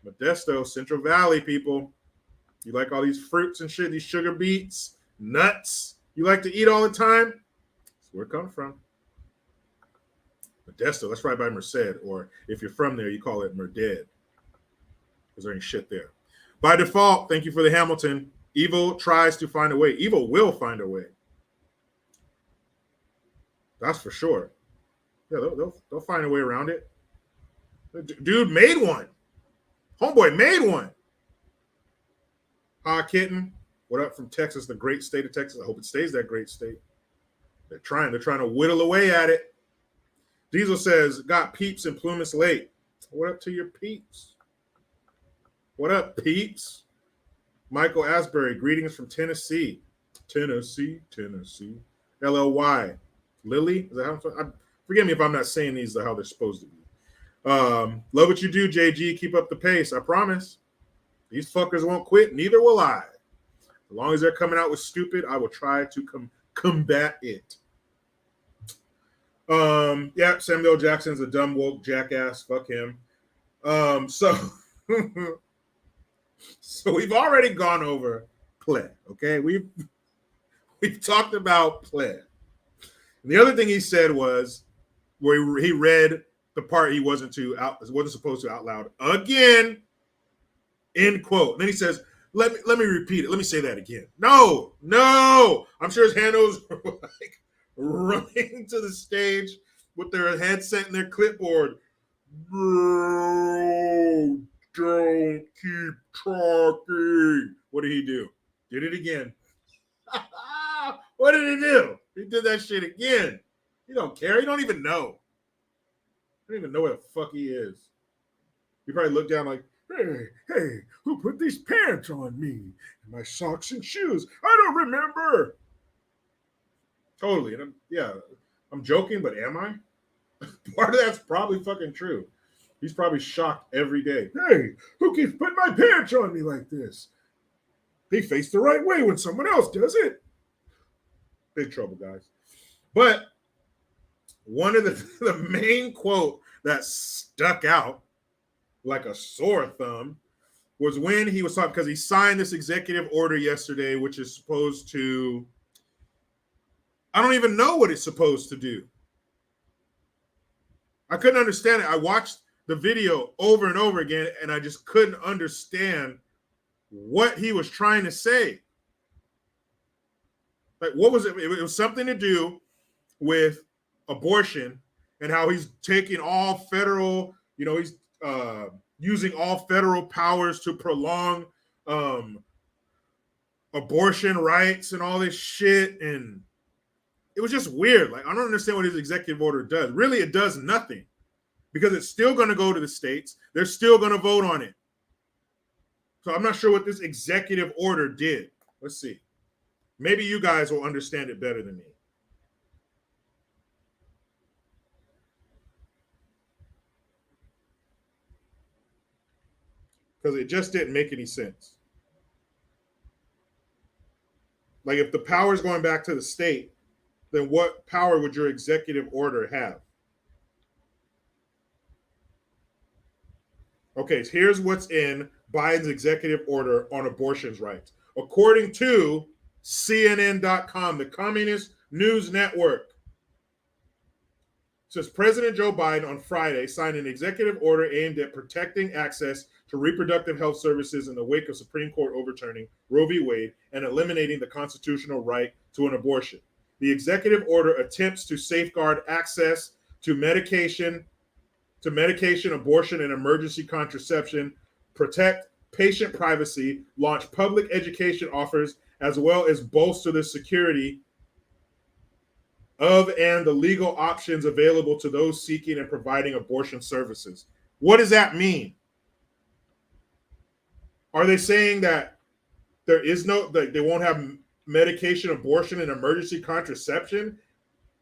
Modesto, Central Valley people. You like all these fruits and shit, these sugar beets, nuts you like to eat all the time? That's where it comes from. Modesto, that's right by Merced, or if you're from there, you call it Merded, because there ain't shit there. By default, thank you for the Hamilton. Evil tries to find a way. Evil will find a way. That's for sure. Yeah, they'll find a way around it. Dude made one. Homeboy made one. Hi, Kitten. What up from Texas, the great state of Texas? I hope it stays that great state. They're trying to whittle away at it. Diesel says, got peeps in Plumas Lake. What up to your peeps? What up, peeps? Michael Asbury, greetings from Tennessee. Tennessee. LLY. Lily? Is that how forgive me if I'm not saying these how they're supposed to be. Love what you do, JG. Keep up the pace. I promise. These fuckers won't quit. Neither will I. As long as they're coming out with stupid, I will try to combat it. Yeah, Samuel Jackson's a dumb woke jackass. Fuck him. So we've already gone over pleh. Okay, we've talked about pleh. And the other thing he said was where he read the part he wasn't supposed to out loud again. End quote. And then he says, let me repeat it. Let me say that again. No. I'm sure his handlers were like running to the stage with their headset and their clipboard. Bro, don't keep talking. What did he do? Did it again. What did he do? He did that shit again. He don't care. He don't even know. I don't even know where the fuck he is. He probably looked down like, hey, who put these pants on me? And my socks and shoes? I don't remember. Totally. And I'm joking, but am I? Part of that's probably fucking true. He's probably shocked every day. Hey, who keeps putting my pants on me like this? They face the right way when someone else does it. Big trouble, guys. But one of the main quote that stuck out like a sore thumb was when he was talking, because he signed this executive order yesterday, which is supposed to, I don't even know what it's supposed to do. I couldn't understand it. I watched the video over and over again, and I just couldn't understand what he was trying to say. Like, what was it? It was something to do with abortion and how he's taking all federal, he's using all federal powers to prolong abortion rights and all this shit. And it was just weird. Like, I don't understand what his executive order does. Really, it does nothing because it's still going to go to the states. They're still going to vote on it. So I'm not sure what this executive order did. Let's see. Maybe you guys will understand it better than me. Because it just didn't make any sense. Like, if the power is going back to the state, then what power would your executive order have? Okay, so here's what's in Biden's executive order on abortions rights. According to CNN.com, the communist news network, says President Joe Biden on Friday signed an executive order aimed at protecting access to reproductive health services in the wake of Supreme Court overturning Roe v. Wade and eliminating the constitutional right to an abortion. The executive order attempts to safeguard access to medication, abortion, and emergency contraception, protect patient privacy, launch public education offers, as well as bolster the security of and the legal options available to those seeking and providing abortion services. What does that mean? Are they saying that there is they won't have medication, abortion, and emergency contraception?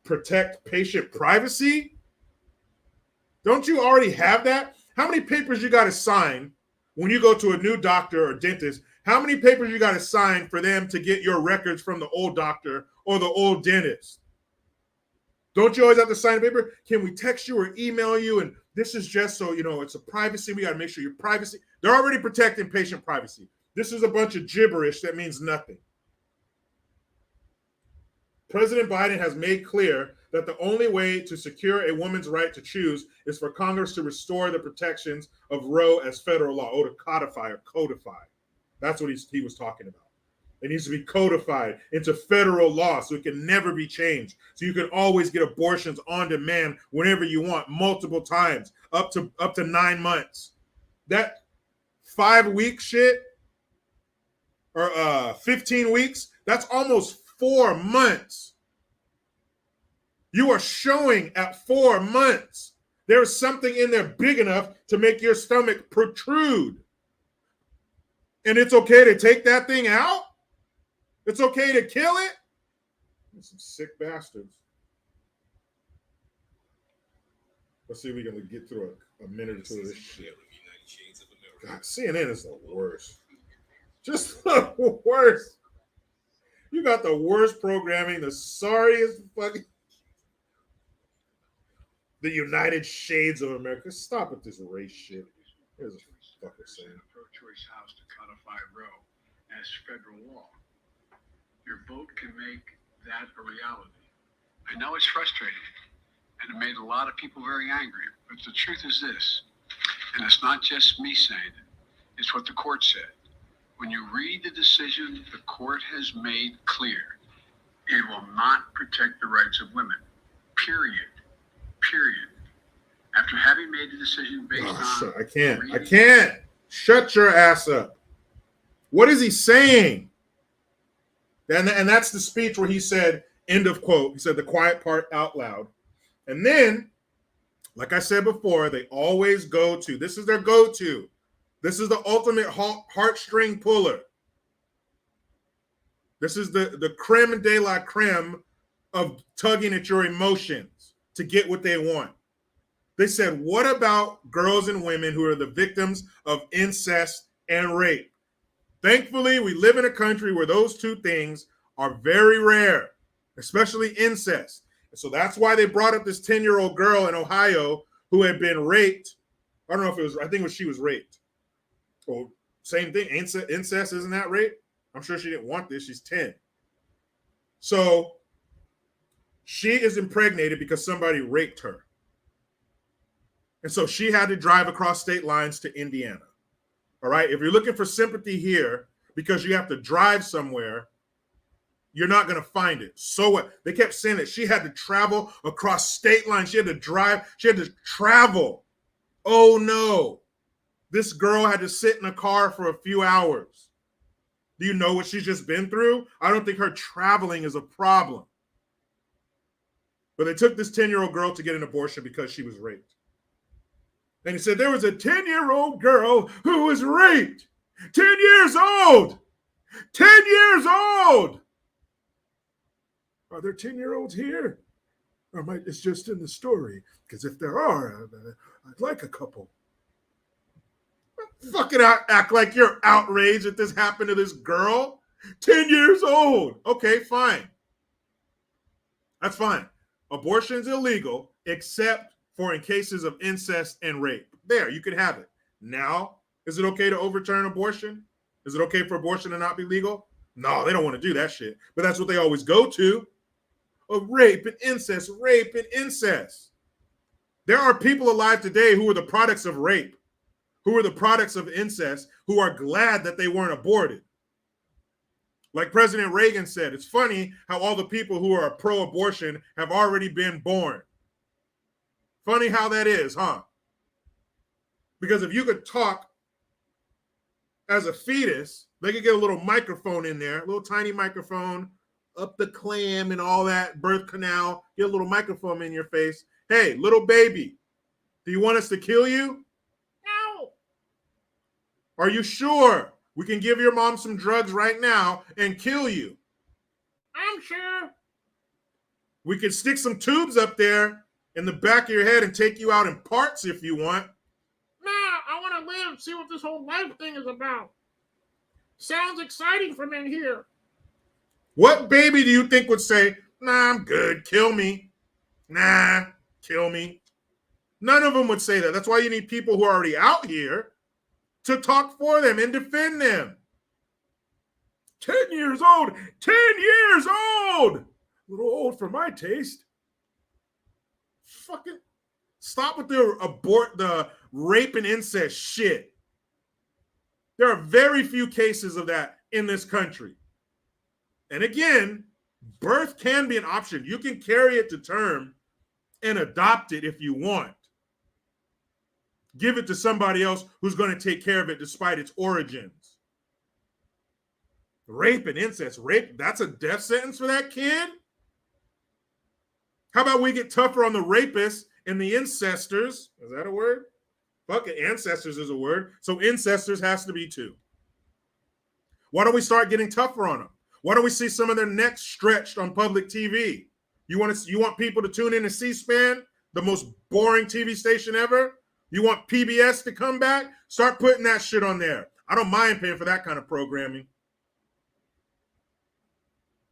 Protect patient privacy? Don't you already have that? How many papers you got to sign when you go to a new doctor or dentist? How many papers you got to sign for them to get your records from the old doctor or the old dentist? Don't you always have to sign a paper? Can we text you or email you? And this is just so, it's a privacy. We got to make sure your privacy. They're already protecting patient privacy. This is a bunch of gibberish that means nothing. President Biden has made clear that the only way to secure a woman's right to choose is for Congress to restore the protections of Roe as federal law, or to codify. That's what he was talking about. It needs to be codified into federal law so it can never be changed. So you can always get abortions on demand whenever you want, multiple times, up to 9 months. That 5-week shit or 15 weeks, that's almost 4 months. You are showing at 4 months. There's something in there big enough to make your stomach protrude. And it's okay to take that thing out? It's okay to kill it? Some sick bastards. Let's see if we can get through a minute or two of this shit. God, CNN is the worst. Just the worst. You got the worst programming, the sorriest fucking. The United Shades of America. Stop with this race shit. Here's a fucker saying. Pro-choice House to codify Roe as federal law. Your vote can make that a reality. I know it's frustrating, and it made a lot of people very angry, but the truth is this, and it's not just me saying it, it's what the court said. When you read the decision, the court has made clear it will not protect the rights of women. Period. After having made the decision based on... I can't. Shut your ass up. What is he saying? And that's the speech where he said, end of quote. He said the quiet part out loud. And then, like I said before, they always go to, this is their go-to. This is the ultimate heartstring puller. This is the creme de la creme of tugging at your emotions to get what they want. They said, what about girls and women who are the victims of incest and rape? Thankfully, we live in a country where those two things are very rare, especially incest. And so that's why they brought up this 10-year-old girl in Ohio who had been raped. I don't know if it was, I think it was she was raped. Well, same thing. Incest, isn't that rape? I'm sure she didn't want this. She's 10. So she is impregnated because somebody raped her. And so she had to drive across state lines to Indiana. All right. If you're looking for sympathy here because you have to drive somewhere, you're not going to find it. So what? They kept saying that she had to travel across state lines. She had to drive. She had to travel. Oh, no. This girl had to sit in a car for a few hours. Do you know what she's just been through? I don't think her traveling is a problem. But they took this 10-year-old girl to get an abortion because she was raped. And he said there was a 10-year-old girl who was raped. 10 years old. 10 years old. Are there 10-year-olds here? Or it's just in the story? Because if there are, I'd like a couple. Fucking act like you're outraged that this happened to this girl. 10 years old. Okay, fine. That's fine. Abortion's illegal except for in cases of incest and rape. There, you can have it. Now, is it okay to overturn abortion? Is it okay for abortion to not be legal? No, they don't want to do that shit. But that's what they always go to. Rape and incest, rape and incest. There are people alive today who are the products of rape, who are the products of incest, who are glad that they weren't aborted. Like President Reagan said, it's funny how all the people who are pro-abortion have already been born. Funny how that is, huh? Because if you could talk as a fetus, they could get a little microphone in there, a little tiny microphone, up the clam and all that, birth canal, get a little microphone in your face. Hey, little baby, do you want us to kill you? No. Are you sure we can give your mom some drugs right now and kill you? I'm sure. We could stick some tubes up there in the back of your head and take you out in parts if you want. Nah, I want to live and see what this whole life thing is about. Sounds exciting from in here. What baby do you think would say, nah, I'm good, kill me? Nah, kill me. None of them would say that. That's why you need people who are already out here to talk for them and defend them. 10 years old, 10 years old. A little old for my taste. Fucking stop with the rape and incest shit. There are very few cases of that in this country. And again, birth can be an option. You can carry it to term and adopt it if you want. Give it to somebody else who's going to take care of it despite its origins. Rape and incest. Rape, that's a death sentence for that kid? How about we get tougher on the rapists and the incestors? Is that a word? Fuck it, ancestors is a word. So incestors has to be too. Why don't we start getting tougher on them? Why don't we see some of their necks stretched on public TV? You want people to tune in to C-SPAN, the most boring TV station ever? You want PBS to come back? Start putting that shit on there. I don't mind paying for that kind of programming.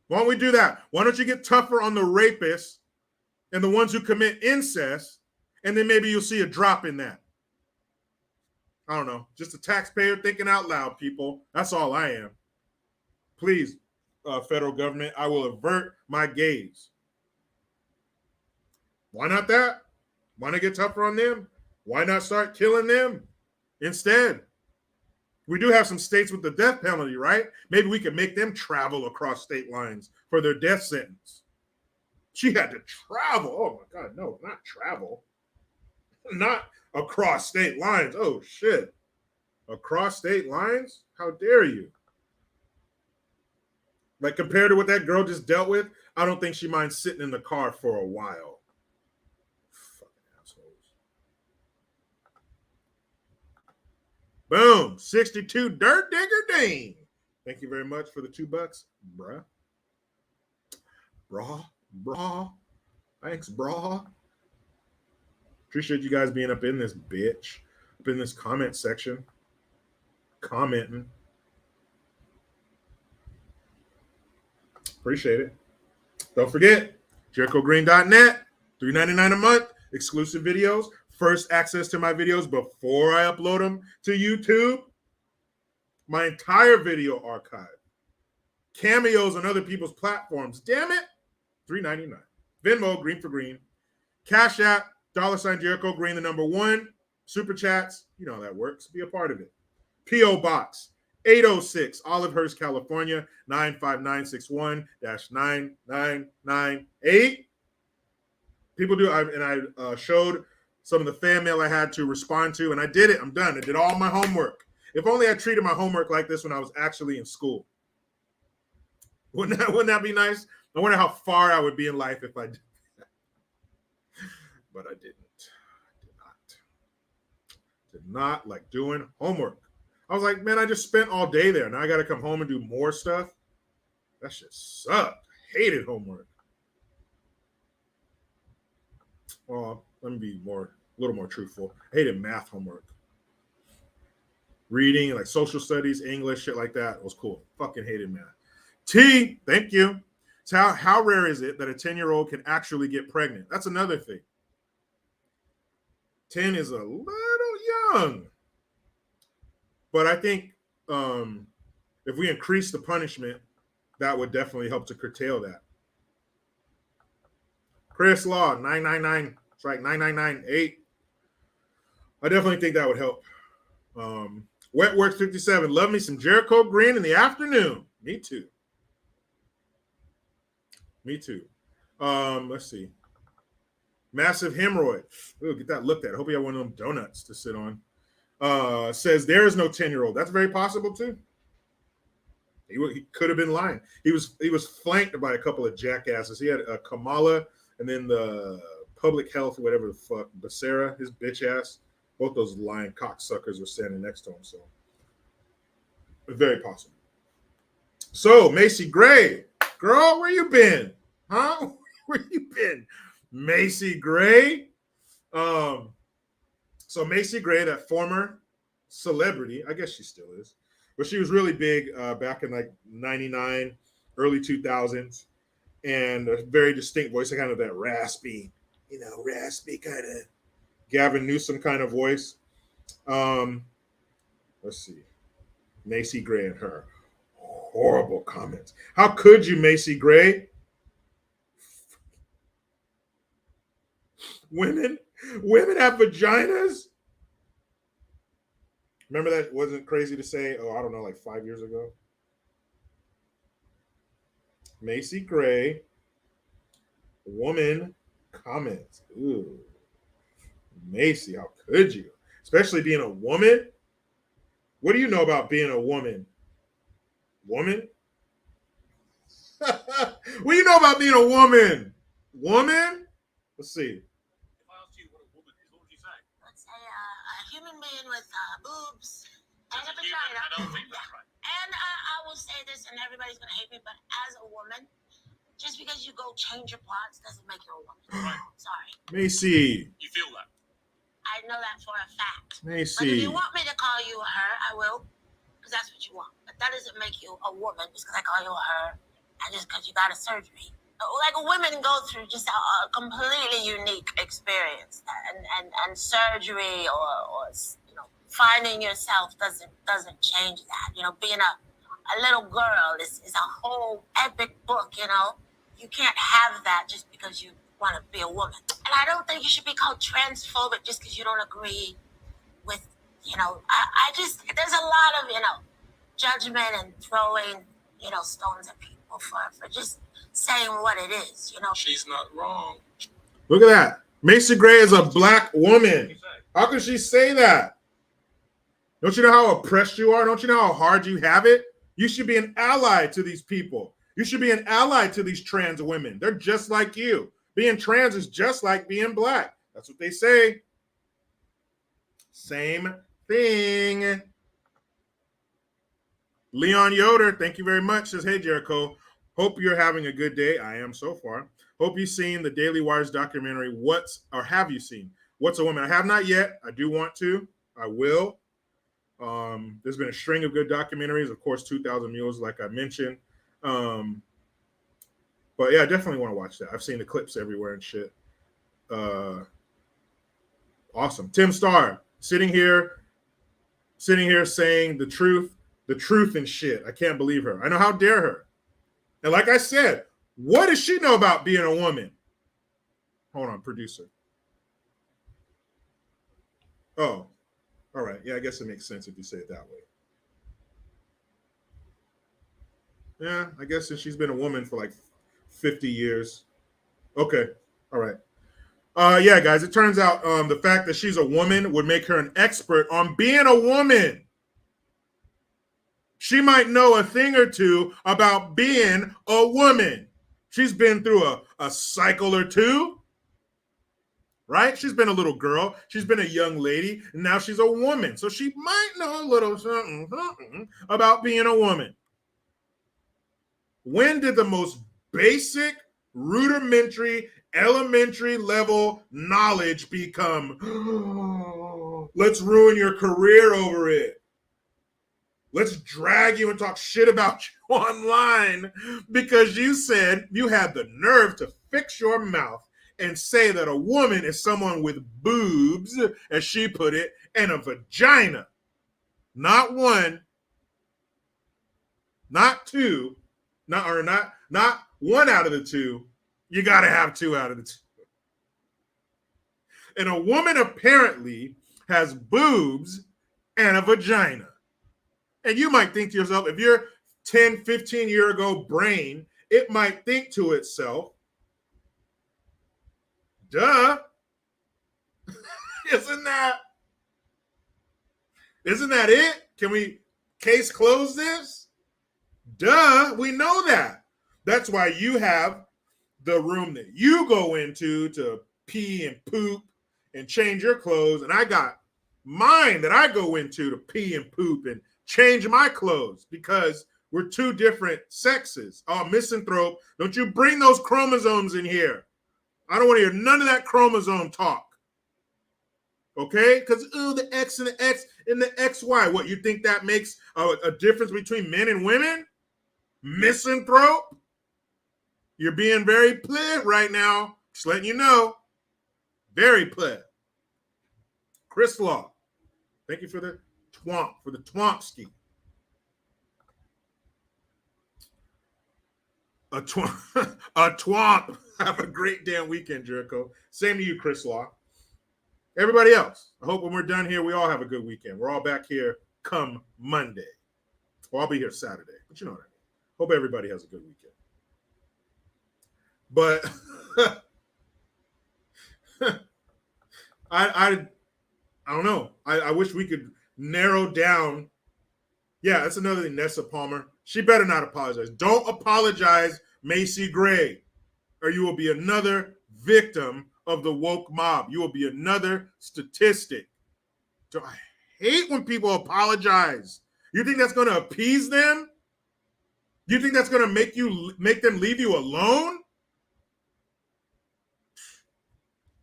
Why don't we do that? Why don't you get tougher on the rapists and the ones who commit incest, and then maybe you'll see a drop in that. I don't know. Just a taxpayer thinking out loud, people. That's all I am. Please, federal government, I will avert my gaze. Why not that? Why not get tougher on them? Why not start killing them instead? We do have some states with the death penalty, right? Maybe we can make them travel across state lines for their death sentence. She had to travel. Oh my God, no, not travel. Not across state lines. Oh shit. Across state lines? How dare you? Like compared to what that girl just dealt with, I don't think she minds sitting in the car for a while. Fucking assholes. Boom. 62 Dirt Digger Dean. Thank you very much for the $2, bruh. Brah. Thanks, brah. Appreciate you guys being up in this bitch. Up in this comment section. Commenting. Appreciate it. Don't forget, JerichoGreen.net, $3.99 a month, exclusive videos, first access to my videos before I upload them to YouTube, my entire video archive, cameos on other people's platforms. Damn it, $3.99. Venmo, Green for Green. Cash App, $ Jericho Green, the #1. Super chats, you know how that works. Be a part of it. P.O. Box 806, Olivehurst, California, 95961-9998. People do, and I showed some of the fan mail I had to respond to, and I did it. I'm done. I did all my homework. If only I treated my homework like this when I was actually in school. Wouldn't that be nice? I wonder how far I would be in life if I did that. But I didn't. Did not like doing homework. I was like, man, I just spent all day there. Now I got to come home and do more stuff. That shit sucked. Hated homework. Well, let me be a little more truthful. I hated math homework. Reading, like social studies, English, shit like that was cool. Fucking hated math. T, thank you. So how rare is it that a 10-year-old can actually get pregnant? That's another thing. 10 is a little young. But I think if we increase the punishment, that would definitely help to curtail that. Chris Law, 999, it's right, 9998. I definitely think that would help. Wetworks 57, love me some Jericho Green in the afternoon. Me too. Let's see. Massive hemorrhoid. Ooh, get that looked at. I hope you have one of them donuts to sit on. Says there is no 10-year-old. That's very possible too. He could have been lying. He was flanked by a couple of jackasses. He had Kamala and then the public health, whatever the fuck, Becerra, his bitch ass. Both those lying cocksuckers were standing next to him. So very possible. So Macy Gray, girl, where you been? Huh? Where you been? Macy Gray. So Macy Gray, that former celebrity, I guess she still is, but she was really big back in like 99, early 2000s, and a very distinct voice, kind of that raspy kind of Gavin Newsom kind of voice. Let's see. Macy Gray and her horrible comments. How could you, Macy Gray? Women have vaginas? Remember that wasn't crazy to say, I don't know, like 5 years ago? Macy Gray, woman comments. Ooh, Macy, how could you? Especially being a woman. What do you know about being a woman? Woman? What do you know about being a woman? Woman? Let's see. If I asked you what a woman is, what would you say? Let's say a human being with boobs and a vagina. I don't think that's right. And I will say this, and everybody's going to hate me, but as a woman, just because you go change your parts doesn't make you a woman. Right. Sorry. Macy. You feel that? I know that for a fact. Macy. But if you want me to call you a her, I will, because that's what you want. But that doesn't make you a woman just because I call you a her, and just because you got a surgery. Like women go through just a completely unique experience, and surgery or finding yourself doesn't change that. Being a little girl is a whole epic book. You can't have that just because you want to be a woman. And I don't think you should be called transphobic just because you don't agree with, I just, there's a lot of, judgment and throwing, stones at people for just saying what it is, She's not wrong. Look at that. Macy Gray is a black woman. How can she say that? Don't you know how oppressed you are? Don't you know how hard you have it? You should be an ally to these people. You should be an ally to these trans women. They're just like you. Being trans is just like being black. That's what they say. Same thing. Leon Yoder, thank you very much. Says, hey, Jericho. Hope you're having a good day. I am so far. Hope you've seen the Daily Wire's documentary, have you seen What's a Woman? I have not yet. I do want to. I will. There's been a string of good documentaries. Of course, 2,000 Mules, like I mentioned. But yeah, I definitely want to watch that. I've seen the clips everywhere and shit. Awesome. Tim Starr, sitting here saying the truth and shit. I can't believe her. I know, how dare her. And like I said, what does she know about being a woman? Hold on, producer. Oh, all right. Yeah, I guess it makes sense if you say it that way. Yeah, I guess since she's been a woman for like 50 years. Okay, all right. Yeah, guys, it turns out the fact that she's a woman would make her an expert on being a woman. She might know a thing or two about being a woman. She's been through a cycle or two, right? She's been a little girl. She's been a young lady. And now she's a woman. So she might know a little something about being a woman. When did the most basic, rudimentary, elementary level knowledge become, let's ruin your career over it? Let's drag you and talk shit about you online because you said you had the nerve to fix your mouth and say that a woman is someone with boobs, as she put it, and a vagina. Not one, not two, not one out of the two. You got to have two out of the two. And a woman apparently has boobs and a vagina. And you might think to yourself, if your 10, 15-year-ago brain, it might think to itself, duh. Isn't that it? Can we case close this? Duh, we know that. That's why you have the room that you go into to pee and poop and change your clothes. And I got mine that I go into to pee and poop and change my clothes because we're two different sexes. Oh, misanthrope, don't you bring those chromosomes in here. I don't want to hear none of that chromosome talk. Okay? Because, the X and the X and the XY. What, you think that makes a difference between men and women? Misanthrope? You're being very pleh right now. Just letting you know. Very pleh. Chris Law, thank you for the Twompski. A twomp. Have a great damn weekend, Jericho. Same to you, Chris Law. Everybody else, I hope when we're done here, we all have a good weekend. We're all back here come Monday. Well, I'll be here Saturday, but you know what I mean. Hope everybody has a good weekend. But I don't know. I wish we could narrow down. Yeah, that's another thing. Nessa Palmer. She better not apologize. Don't apologize, Macy Gray, or you will be another victim of the woke mob. You will be another statistic. So I hate when people apologize. You think that's going to appease them? You think that's going to make them leave you alone?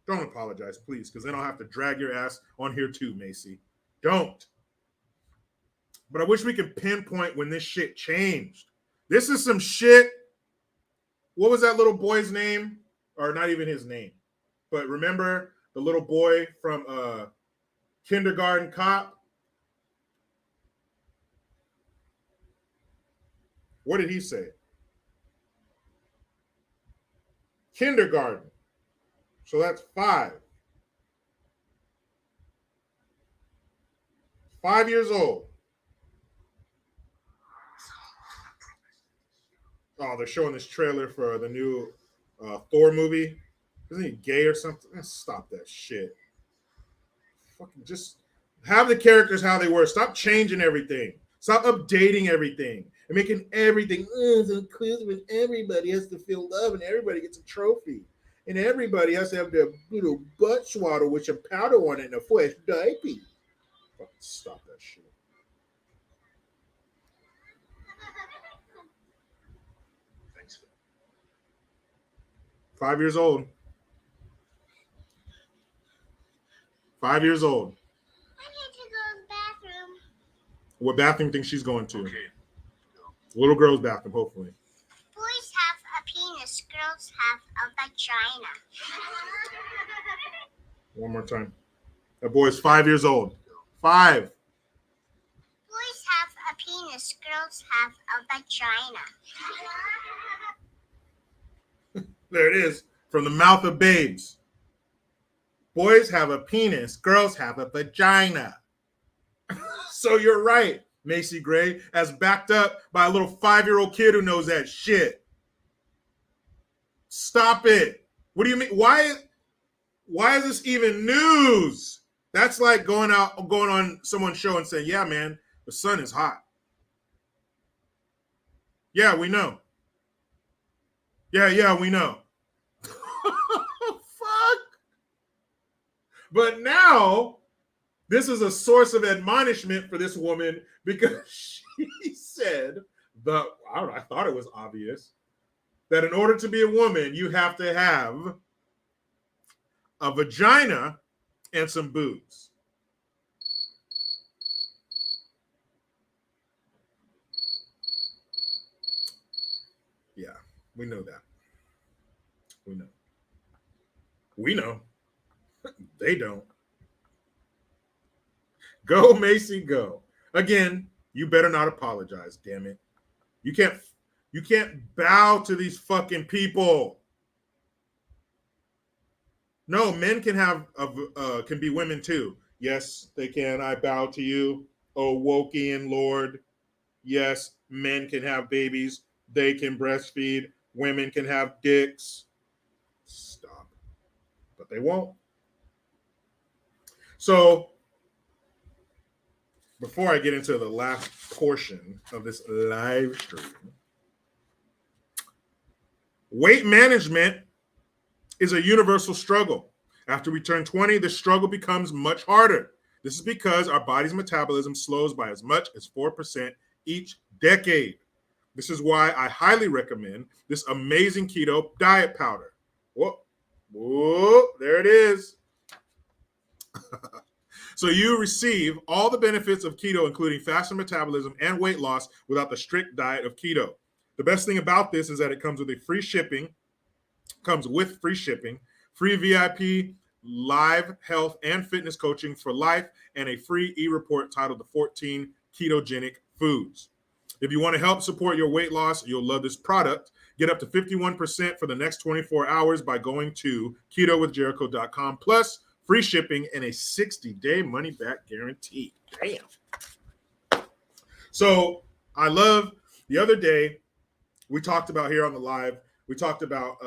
Don't apologize, please, because then I'll have to drag your ass on here too, Macy. Don't. But I wish we could pinpoint when this shit changed. This is some shit. What was that little boy's name? Or not even his name. But remember the little boy from Kindergarten Cop? What did he say? Kindergarten. So that's 5. 5 years old. Oh, they're showing this trailer for the new Thor movie. Isn't he gay or something? Stop that shit. Fucking just have the characters how they were. Stop changing everything. Stop updating everything and making everything so inclusive and everybody has to feel love and everybody gets a trophy. And everybody has to have their little butt swaddle with some powder on it and a fresh diaper. Fucking stop that shit. Thanks. 5 years old. 5 years old. I need to go to the bathroom. What bathroom think she's going to? Okay. Little girl's bathroom, hopefully. Boys have a penis, girls have a vagina. One more time. That boy's 5 years old. 5. Boys have a penis, girls have a vagina. There it is. From the mouth of babes. Boys have a penis, girls have a vagina. So you're right, Macy Gray, as backed up by a little 5-year-old kid who knows that shit. Stop it. What do you mean? Why is this even news? That's like going on someone's show and saying, yeah, man, the sun is hot. Yeah, we know. Yeah, we know. Fuck. But now, this is a source of admonishment for this woman because she said I thought it was obvious that in order to be a woman, you have to have a vagina and some boobs. Yeah, we know that. We know. We know. They don't. Go, Macy, go. Again, you better not apologize, damn it. You can't bow to these fucking people. No, men can can be women too. Yes, they can. I bow to you, O Wokian Lord. Yes, men can have babies. They can breastfeed. Women can have dicks. Stop. But they won't. So, before I get into the last portion of this live stream, weight management is a universal struggle. After we turn 20, the struggle becomes much harder. This is because our body's metabolism slows by as much as 4% each decade. This is why I highly recommend this amazing keto diet powder. Whoa, there it is. So you receive all the benefits of keto, including faster metabolism and weight loss without the strict diet of keto. The best thing about this is that it comes with free shipping, free VIP, live health and fitness coaching for life, and a free e-report titled The 14 Ketogenic Foods. If you want to help support your weight loss, you'll love this product. Get up to 51% for the next 24 hours by going to ketowithjericho.com, plus free shipping and a 60-day money-back guarantee. Damn. So I love, the other day, we talked about here on the live, We talked about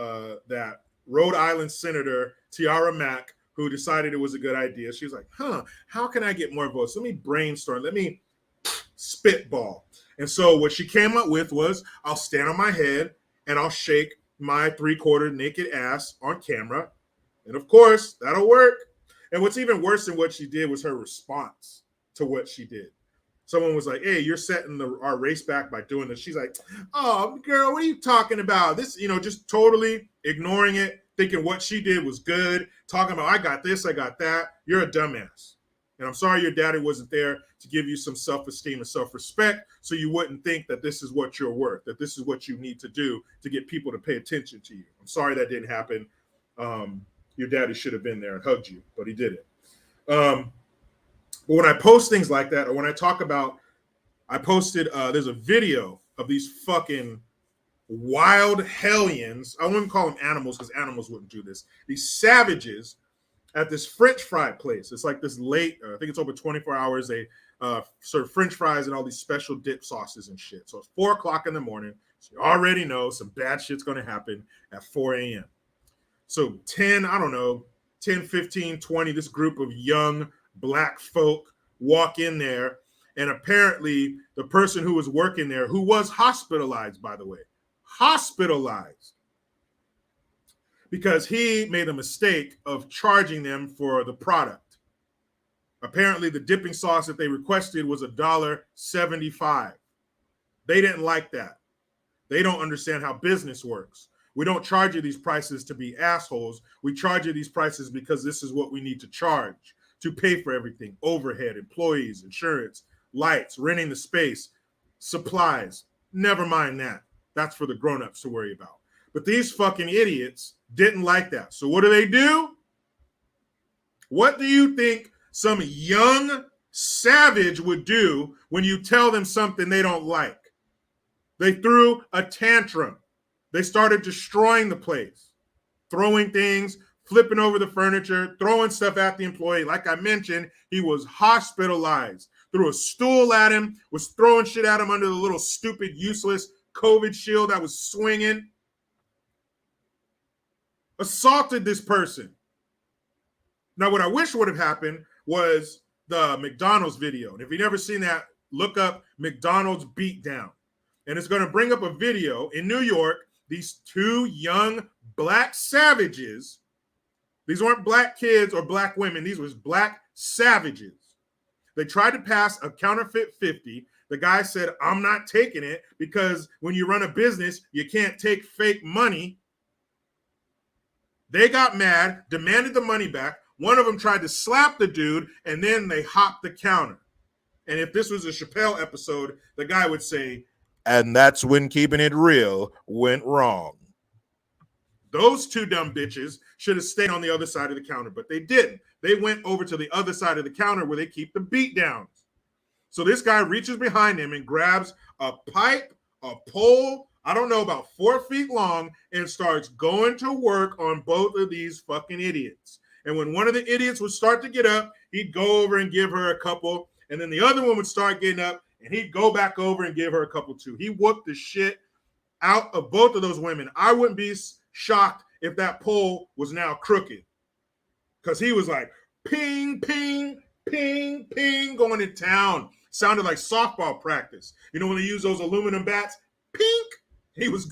that Rhode Island Senator Tiara Mack, who decided it was a good idea. She was like, how can I get more votes? Let me brainstorm. Let me spitball. And so what she came up with was, I'll stand on my head and I'll shake my 3/4 naked ass on camera. And of course, that'll work. And what's even worse than what she did was her response to what she did. Someone was like, hey, you're setting our race back by doing this. She's like, oh, girl, what are you talking about? This, just totally ignoring it, thinking what she did was good, talking about, I got this, I got that. You're a dumbass. And I'm sorry your daddy wasn't there to give you some self-esteem and self-respect so you wouldn't think that this is what you're worth, that this is what you need to do to get people to pay attention to you. I'm sorry that didn't happen. Your daddy should have been there and hugged you, but he didn't. But when I post things like that, or when I talk about, I posted, there's a video of these fucking wild hellions. I wouldn't call them animals because animals wouldn't do this. These savages at this French fry place. It's like this late, I think it's over 24 hours. They serve French fries and all these special dip sauces and shit. So it's 4 o'clock in the morning. So you already know some bad shit's going to happen at 4 a.m. So 10, 15, 20, this group of young black folk walk in there, and apparently the person who was working there, who was hospitalized, by the way, hospitalized, because he made a mistake of charging them for the product. Apparently the dipping sauce that they requested was $1.75. They didn't like that. They don't understand how business works. We don't charge you these prices to be assholes. We charge you these prices because this is what we need to charge to pay for everything: overhead, employees, insurance, lights, renting the space, supplies. Never mind that. That's for the grown-ups to worry about. But these fucking idiots didn't like that. So what do? What do you think some young savage would do when you tell them something they don't like? They threw a tantrum. They started destroying the place, throwing things, flipping over the furniture, throwing stuff at the employee. Like I mentioned, he was hospitalized. Threw a stool at him, was throwing shit at him under the little stupid, useless COVID shield that was swinging. Assaulted this person. Now, what I wish would have happened was the McDonald's video. And if you've never seen that, look up McDonald's beatdown. And it's going to bring up a video in New York. These two young black savages, these weren't black kids or black women, these was black savages. They tried to pass a counterfeit 50. The guy said, I'm not taking it because when you run a business, you can't take fake money. They got mad, demanded the money back. One of them tried to slap the dude, and then they hopped the counter. And if this was a Chappelle episode, the guy would say, and that's when keeping it real went wrong. Those two dumb bitches should have stayed on the other side of the counter, but they didn't. They went over to the other side of the counter where they keep the beat downs. So this guy reaches behind him and grabs a pipe, a pole, I don't know, about 4 feet long, and starts going to work on both of these fucking idiots. And when one of the idiots would start to get up, he'd go over and give her a couple, and then the other one would start getting up, and he'd go back over and give her a couple too. He whooped the shit out of both of those women. I wouldn't be shocked if that pole was now crooked, because he was like, ping, ping, ping, ping, going to town. Sounded like softball practice. You know when they use those aluminum bats? Pink. He was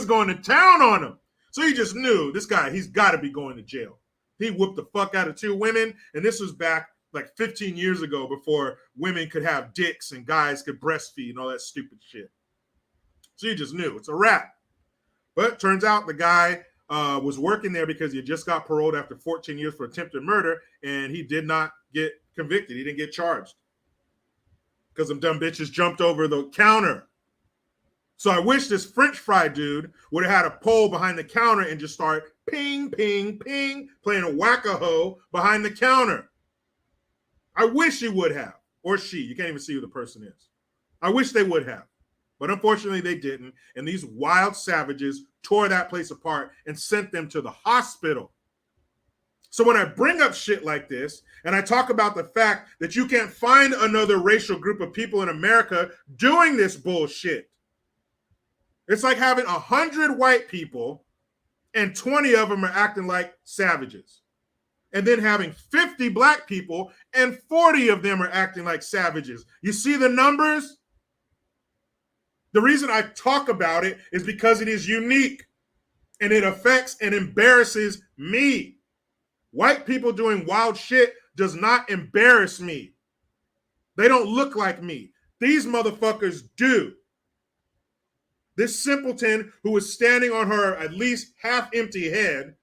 going to town on him. So he just knew this guy, he's got to be going to jail. He whooped the fuck out of two women, and this was back like 15 years ago before women could have dicks and guys could breastfeed and all that stupid shit. So you just knew it's a wrap. But turns out the guy was working there because he just got paroled after 14 years for attempted murder, and he did not get convicted. He didn't get charged because them dumb bitches jumped over the counter. So I wish this French fry dude would have had a pole behind the counter and just start ping, ping, ping, playing a whack-a-hoe behind the counter. I wish he would have, or she. You can't even see who the person is. I wish they would have. But unfortunately, they didn't. And these wild savages tore that place apart and sent them to the hospital. So when I bring up shit like this, and I talk about the fact that you can't find another racial group of people in America doing this bullshit, It's like having 100 white people and 20 of them are acting like savages. And then having 50 black people and 40 of them are acting like savages. You see the numbers? The reason I talk about it is because it is unique and it affects and embarrasses me. White people doing wild shit does not embarrass me. They don't look like me. These motherfuckers do. This simpleton who was standing on her at least half-empty head,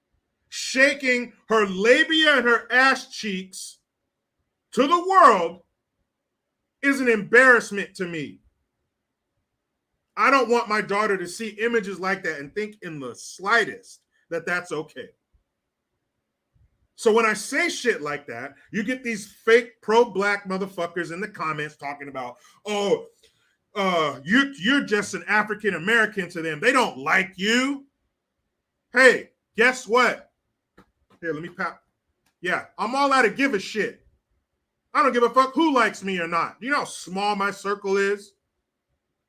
shaking her labia and her ass cheeks to the world, is an embarrassment to me. I don't want my daughter to see images like that and think in the slightest that that's okay. So when I say shit like that, you get these fake pro-black motherfuckers in the comments talking about, oh, you're just an African American to them. They don't like you. Hey, guess what? Here, let me pop. Yeah, I'm all out of give a shit. I don't give a fuck who likes me or not. You know how small my circle is?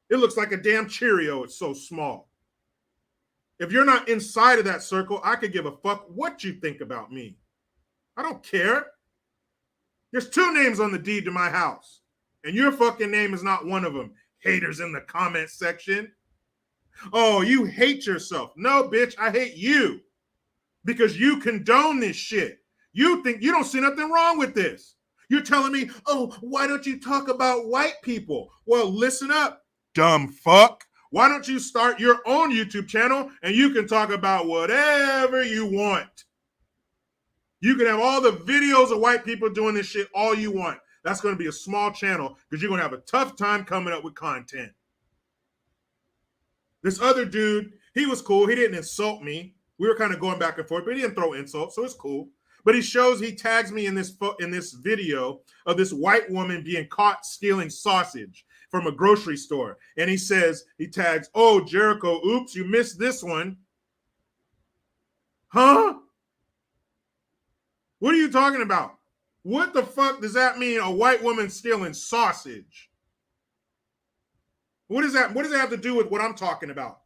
It looks like a damn Cheerio. It's so small. If you're not inside of that circle, I could give a fuck what you think about me. I don't care. There's 2 names on the deed to my house, and your fucking name is not one of them. Haters in the comment section. Oh, you hate yourself. No, bitch, I hate you because you condone this shit. You think you don't see nothing wrong with this. You're telling me, oh, why don't you talk about white people? Well, listen up, dumb fuck. Why don't you start your own YouTube channel and you can talk about whatever you want? You can have all the videos of white people doing this shit all you want. That's going to be a small channel because you're going to have a tough time coming up with content. This other dude, he was cool. He didn't insult me. We were kind of going back and forth, but he didn't throw insults, so it's cool. But he tags me in this video of this white woman being caught stealing sausage from a grocery store. And he tags, oh, Jericho, oops, you missed this one. Huh? What are you talking about? What the fuck does that mean, a white woman stealing sausage? What does that have to do with what I'm talking about?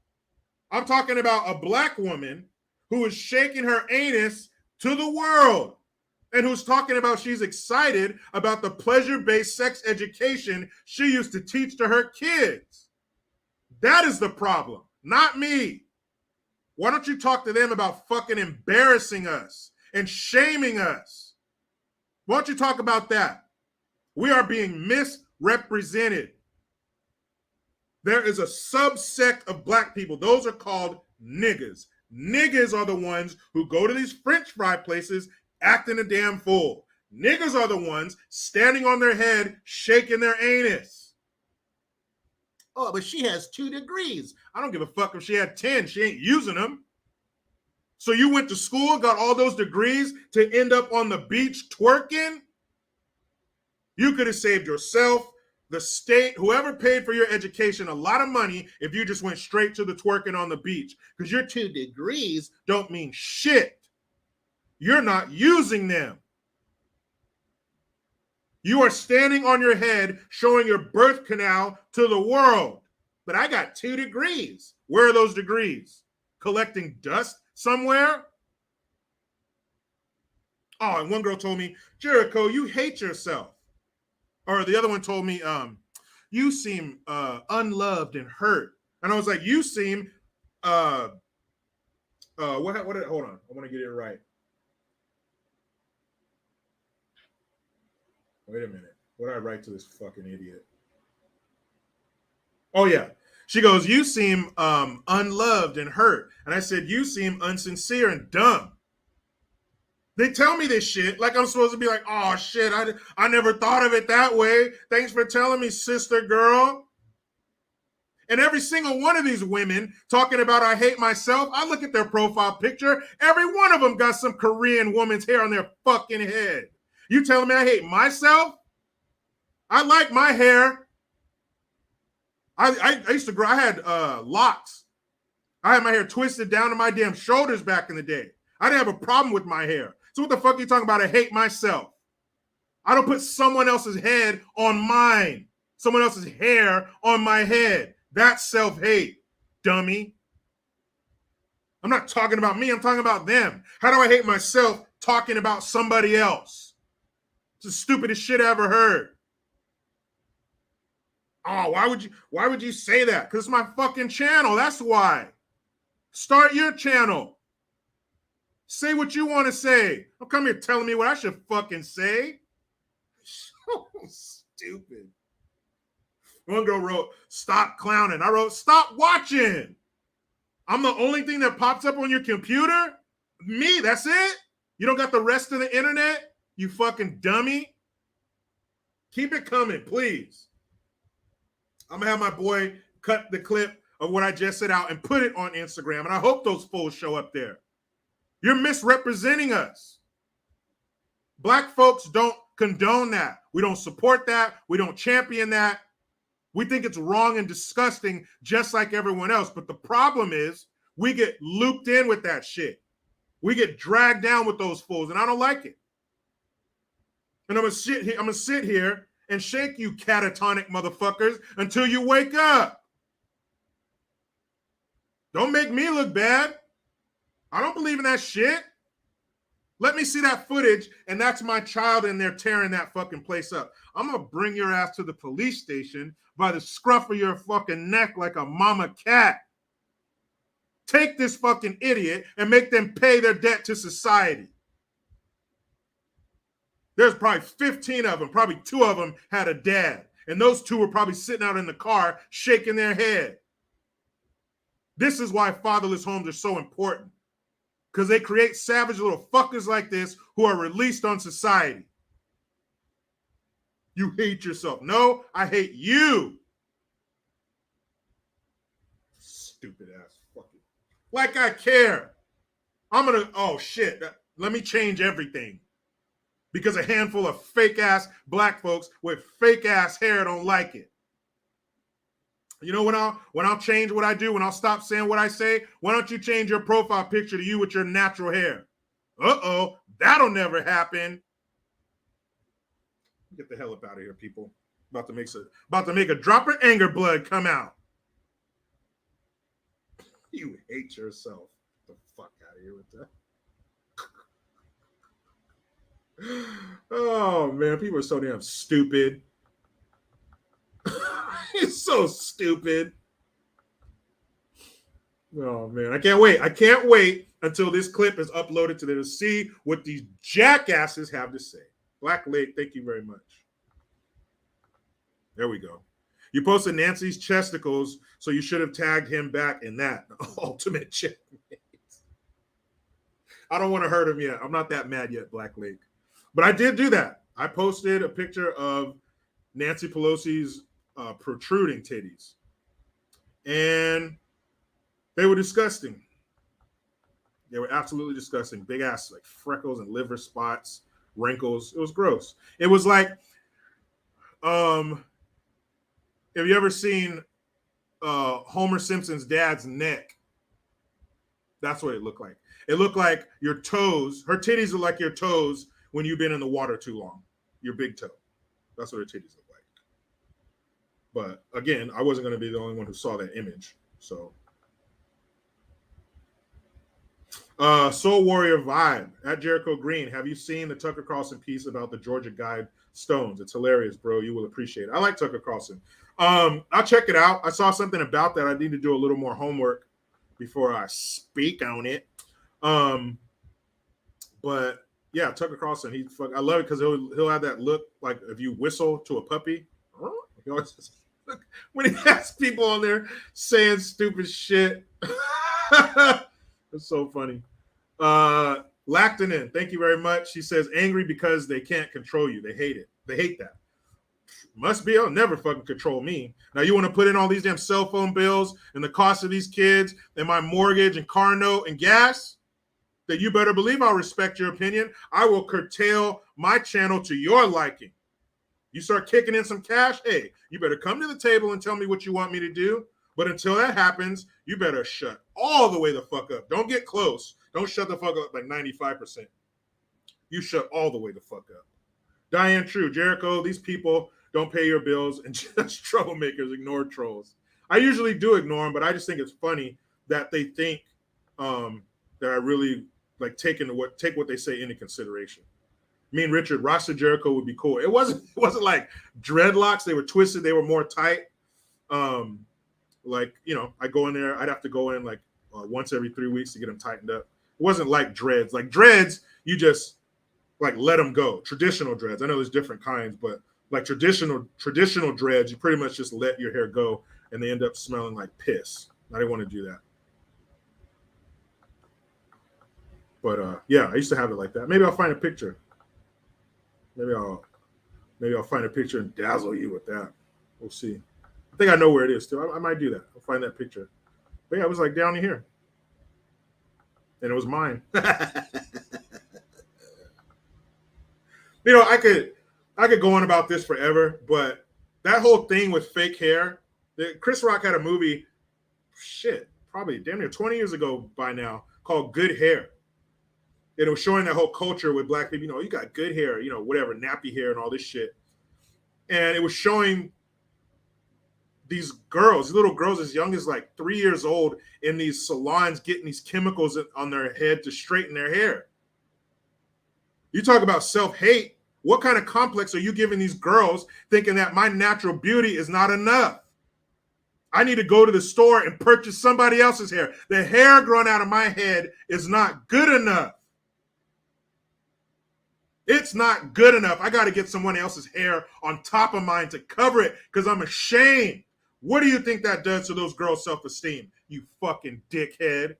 I'm talking about a black woman who is shaking her anus to the world and who's talking about she's excited about the pleasure-based sex education she used to teach to her kids. That is the problem, not me. Why don't you talk to them about fucking embarrassing us and shaming us? Why don't you talk about that? We are being misrepresented. There is a subsect of black people. Those are called niggas. Niggas are the ones who go to these French fry places acting a damn fool. Niggas are the ones standing on their head, shaking their anus. Oh, but she has 2 degrees. I don't give a fuck if she had 10. She ain't using them. So you went to school, got all those degrees to end up on the beach twerking? You could have saved yourself, the state, whoever paid for your education, a lot of money if you just went straight to the twerking on the beach. Because your 2 degrees don't mean shit. You're not using them. You are standing on your head showing your birth canal to the world. But I got 2 degrees. Where are those degrees? Collecting dust somewhere? Oh, and one girl told me, Jericho, you hate yourself. Or the other one told me, you seem unloved and hurt. And I was like, you seem, hold on, I want to get it right. Wait a minute. What did I write to this fucking idiot? Oh, yeah. She goes, you seem unloved and hurt. And I said, you seem unsincere and dumb. They tell me this shit like I'm supposed to be like, oh, shit, I never thought of it that way. Thanks for telling me, sister girl. And every single one of these women talking about I hate myself, I look at their profile picture. Every one of them got some Korean woman's hair on their fucking head. You telling me I hate myself? I like my hair. I used to grow, I had locks. I had my hair twisted down to my damn shoulders back in the day. I didn't have a problem with my hair. So what the fuck are you talking about? I hate myself. I don't put someone else's head on mine. Someone else's hair on my head. That's self-hate. dummy. I'm not talking about me. I'm talking about them. How do I hate myself talking about somebody else? It's the stupidest shit I ever heard. Oh, why would you say that? Because it's my fucking channel. That's why. Start your channel. Say what you want to say. Don't come here telling me what I should fucking say. So stupid. One girl wrote, "Stop clowning." I wrote, "Stop watching." I'm the only thing that pops up on your computer? Me, that's it? You don't got the rest of the internet? You fucking dummy. Keep it coming, please. I'm gonna have my boy cut the clip of what I just said out and put it on Instagram, and I hope those fools show up there. You're misrepresenting us. Black folks don't condone that. We don't support that. We don't champion that. We think it's wrong and disgusting, just like everyone else. But the problem is we get looped in with that shit. We get dragged down with those fools, and I don't like it. And I'm gonna sit here and shake you catatonic motherfuckers until you wake up. Don't make me look bad. I don't believe in that shit. Let me see that footage, and that's my child in there tearing that fucking place up. I'm gonna bring your ass to the police station by the scruff of your fucking neck like a mama cat. Take this fucking idiot and make them pay their debt to society. There's probably 15 of them. Probably 2 of them had a dad. And those 2 were probably sitting out in the car shaking their head. This is why fatherless homes are so important. Because they create savage little fuckers like this who are released on society. You hate yourself. No, I hate you. Stupid ass fucking. Like I care. Oh shit. Let me change everything. Because a handful of fake ass black folks with fake ass hair don't like it. You know when I'll change what I do, when I'll stop saying what I say, why don't you change your profile picture to you with your natural hair? Uh-oh, that'll never happen. Get the hell up out of here, people. About to make a drop of anger blood come out. You hate yourself. Get the fuck out of here with that. Oh man, people are so damn stupid. It's so stupid. Oh man, I can't wait. I can't wait until this clip is uploaded to there to see what these jackasses have to say. Black Lake, thank you very much. There we go. You posted Nancy's chesticles, so you should have tagged him back in that. Ultimate checkmate. I don't want to hurt him yet. I'm not that mad yet, Black Lake. But I did do that. I posted a picture of Nancy Pelosi's protruding titties. And they were disgusting. They were absolutely disgusting. Big ass, like freckles and liver spots, wrinkles. It was gross. It was like, have you ever seen Homer Simpson's dad's neck? That's what it looked like. It looked like your toes. Her titties are like your toes when you've been in the water too long. Your big toe. That's what her titties look like. But again, I wasn't going to be the only one who saw that image. So, Soul Warrior Vibe at Jericho Green. Have you seen the Tucker Carlson piece about the Georgia Guide stones? It's hilarious, bro. You will appreciate it. I like Tucker Carlson. I'll check it out. I saw something about that. I need to do a little more homework before I speak on it. But yeah, Tucker Carlson. I love it because he'll have that look like if you whistle to a puppy. He always just, when he has people on there saying stupid shit. It's so funny. Lactonin, thank you very much. She says angry because they can't control you. They hate it. They hate that. Must be, they'll never fucking control me. Now you want to put in all these damn cell phone bills and the cost of these kids and my mortgage and car note and gas? Then you better believe I'll respect your opinion. I will curtail my channel to your liking. You start kicking in some cash, hey, you better come to the table and tell me what you want me to do. But until that happens, you better shut all the way the fuck up. Don't get close. Don't shut the fuck up like 95%. You shut all the way the fuck up. Diane True, Jericho, these people don't pay your bills and just troublemakers ignore trolls. I usually do ignore them, but I just think it's funny that they think that I really like take what they say into consideration. Me and Richard, Rasta Jericho would be cool. It wasn't like dreadlocks. They were twisted. They were more tight. Like, I go in there. I'd have to go in like once every 3 weeks to get them tightened up. It wasn't like dreads. Like dreads, you just like let them go. Traditional dreads. I know there's different kinds, but like traditional dreads, you pretty much just let your hair go, and they end up smelling like piss. I didn't want to do that. But yeah, I used to have it like that. Maybe I'll find a picture. Maybe I'll find a picture and dazzle you with that. We'll see. I think I know where it is too. I might do that. I'll find that picture. But yeah, it was like down here. And it was mine. I could go on about this forever, but that whole thing with fake hair, Chris Rock had a movie, probably damn near 20 years ago by now, called Good Hair. It was showing that whole culture with black people, you got good hair, whatever, nappy hair and all this shit. And it was showing these little girls as young as like 3 years old in these salons getting these chemicals on their head to straighten their hair. You talk about self-hate. What kind of complex are you giving these girls thinking that my natural beauty is not enough? I need to go to the store and purchase somebody else's hair. The hair growing out of my head is not good enough. It's not good enough. I got to get someone else's hair on top of mine to cover it because I'm ashamed. What do you think that does to those girls' self-esteem? You fucking dickhead.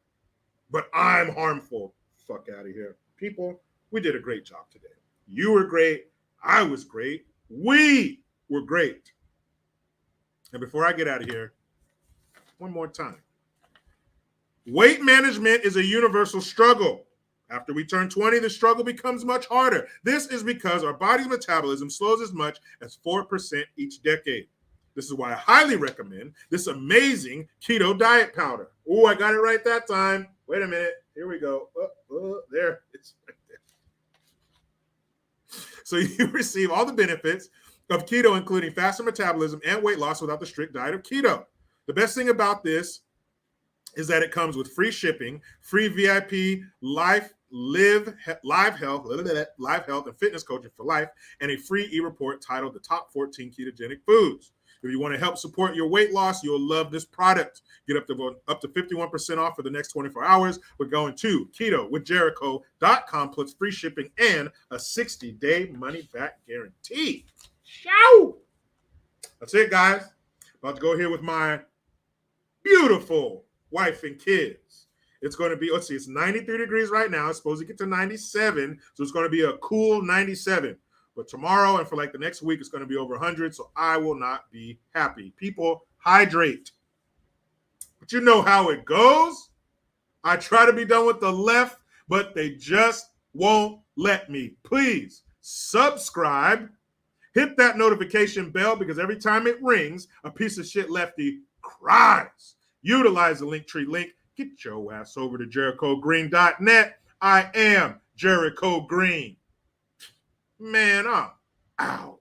But I'm harmful. Fuck out of here. People, we did a great job today. You were great. I was great. We were great. And before I get out of here, one more time. Weight management is a universal struggle. After we turn 20, the struggle becomes much harder. This is because our body's metabolism slows as much as 4% each decade. This is why I highly recommend this amazing keto diet powder. Oh, I got it right that time. Wait a minute. Here we go. There. It's right there. So you receive all the benefits of keto, including faster metabolism and weight loss without the strict diet of keto. The best thing about this is that it comes with free shipping, free VIP live health and fitness coaching for life, and a free e-report titled The Top 14 Ketogenic Foods. If you want to help support your weight loss, you'll love this product. Get up to 51% off for the next 24 hours. We're going to ketowithjericho.com plus free shipping and a 60-day money-back guarantee. Ciao! That's it, guys. About to go here with my beautiful wife and kids. It's going to be, it's 93 degrees right now. It's supposed to get to 97, so it's going to be a cool 97. But tomorrow and for like the next week, it's going to be over 100, so I will not be happy. People, hydrate. But you know how it goes. I try to be done with the left, but they just won't let me. Please subscribe. Hit that notification bell because every time it rings, a piece of shit lefty cries. Utilize the Linktree link. Get your ass over to JerichoGreen.net. I am Jericho Green. Man, I'm out.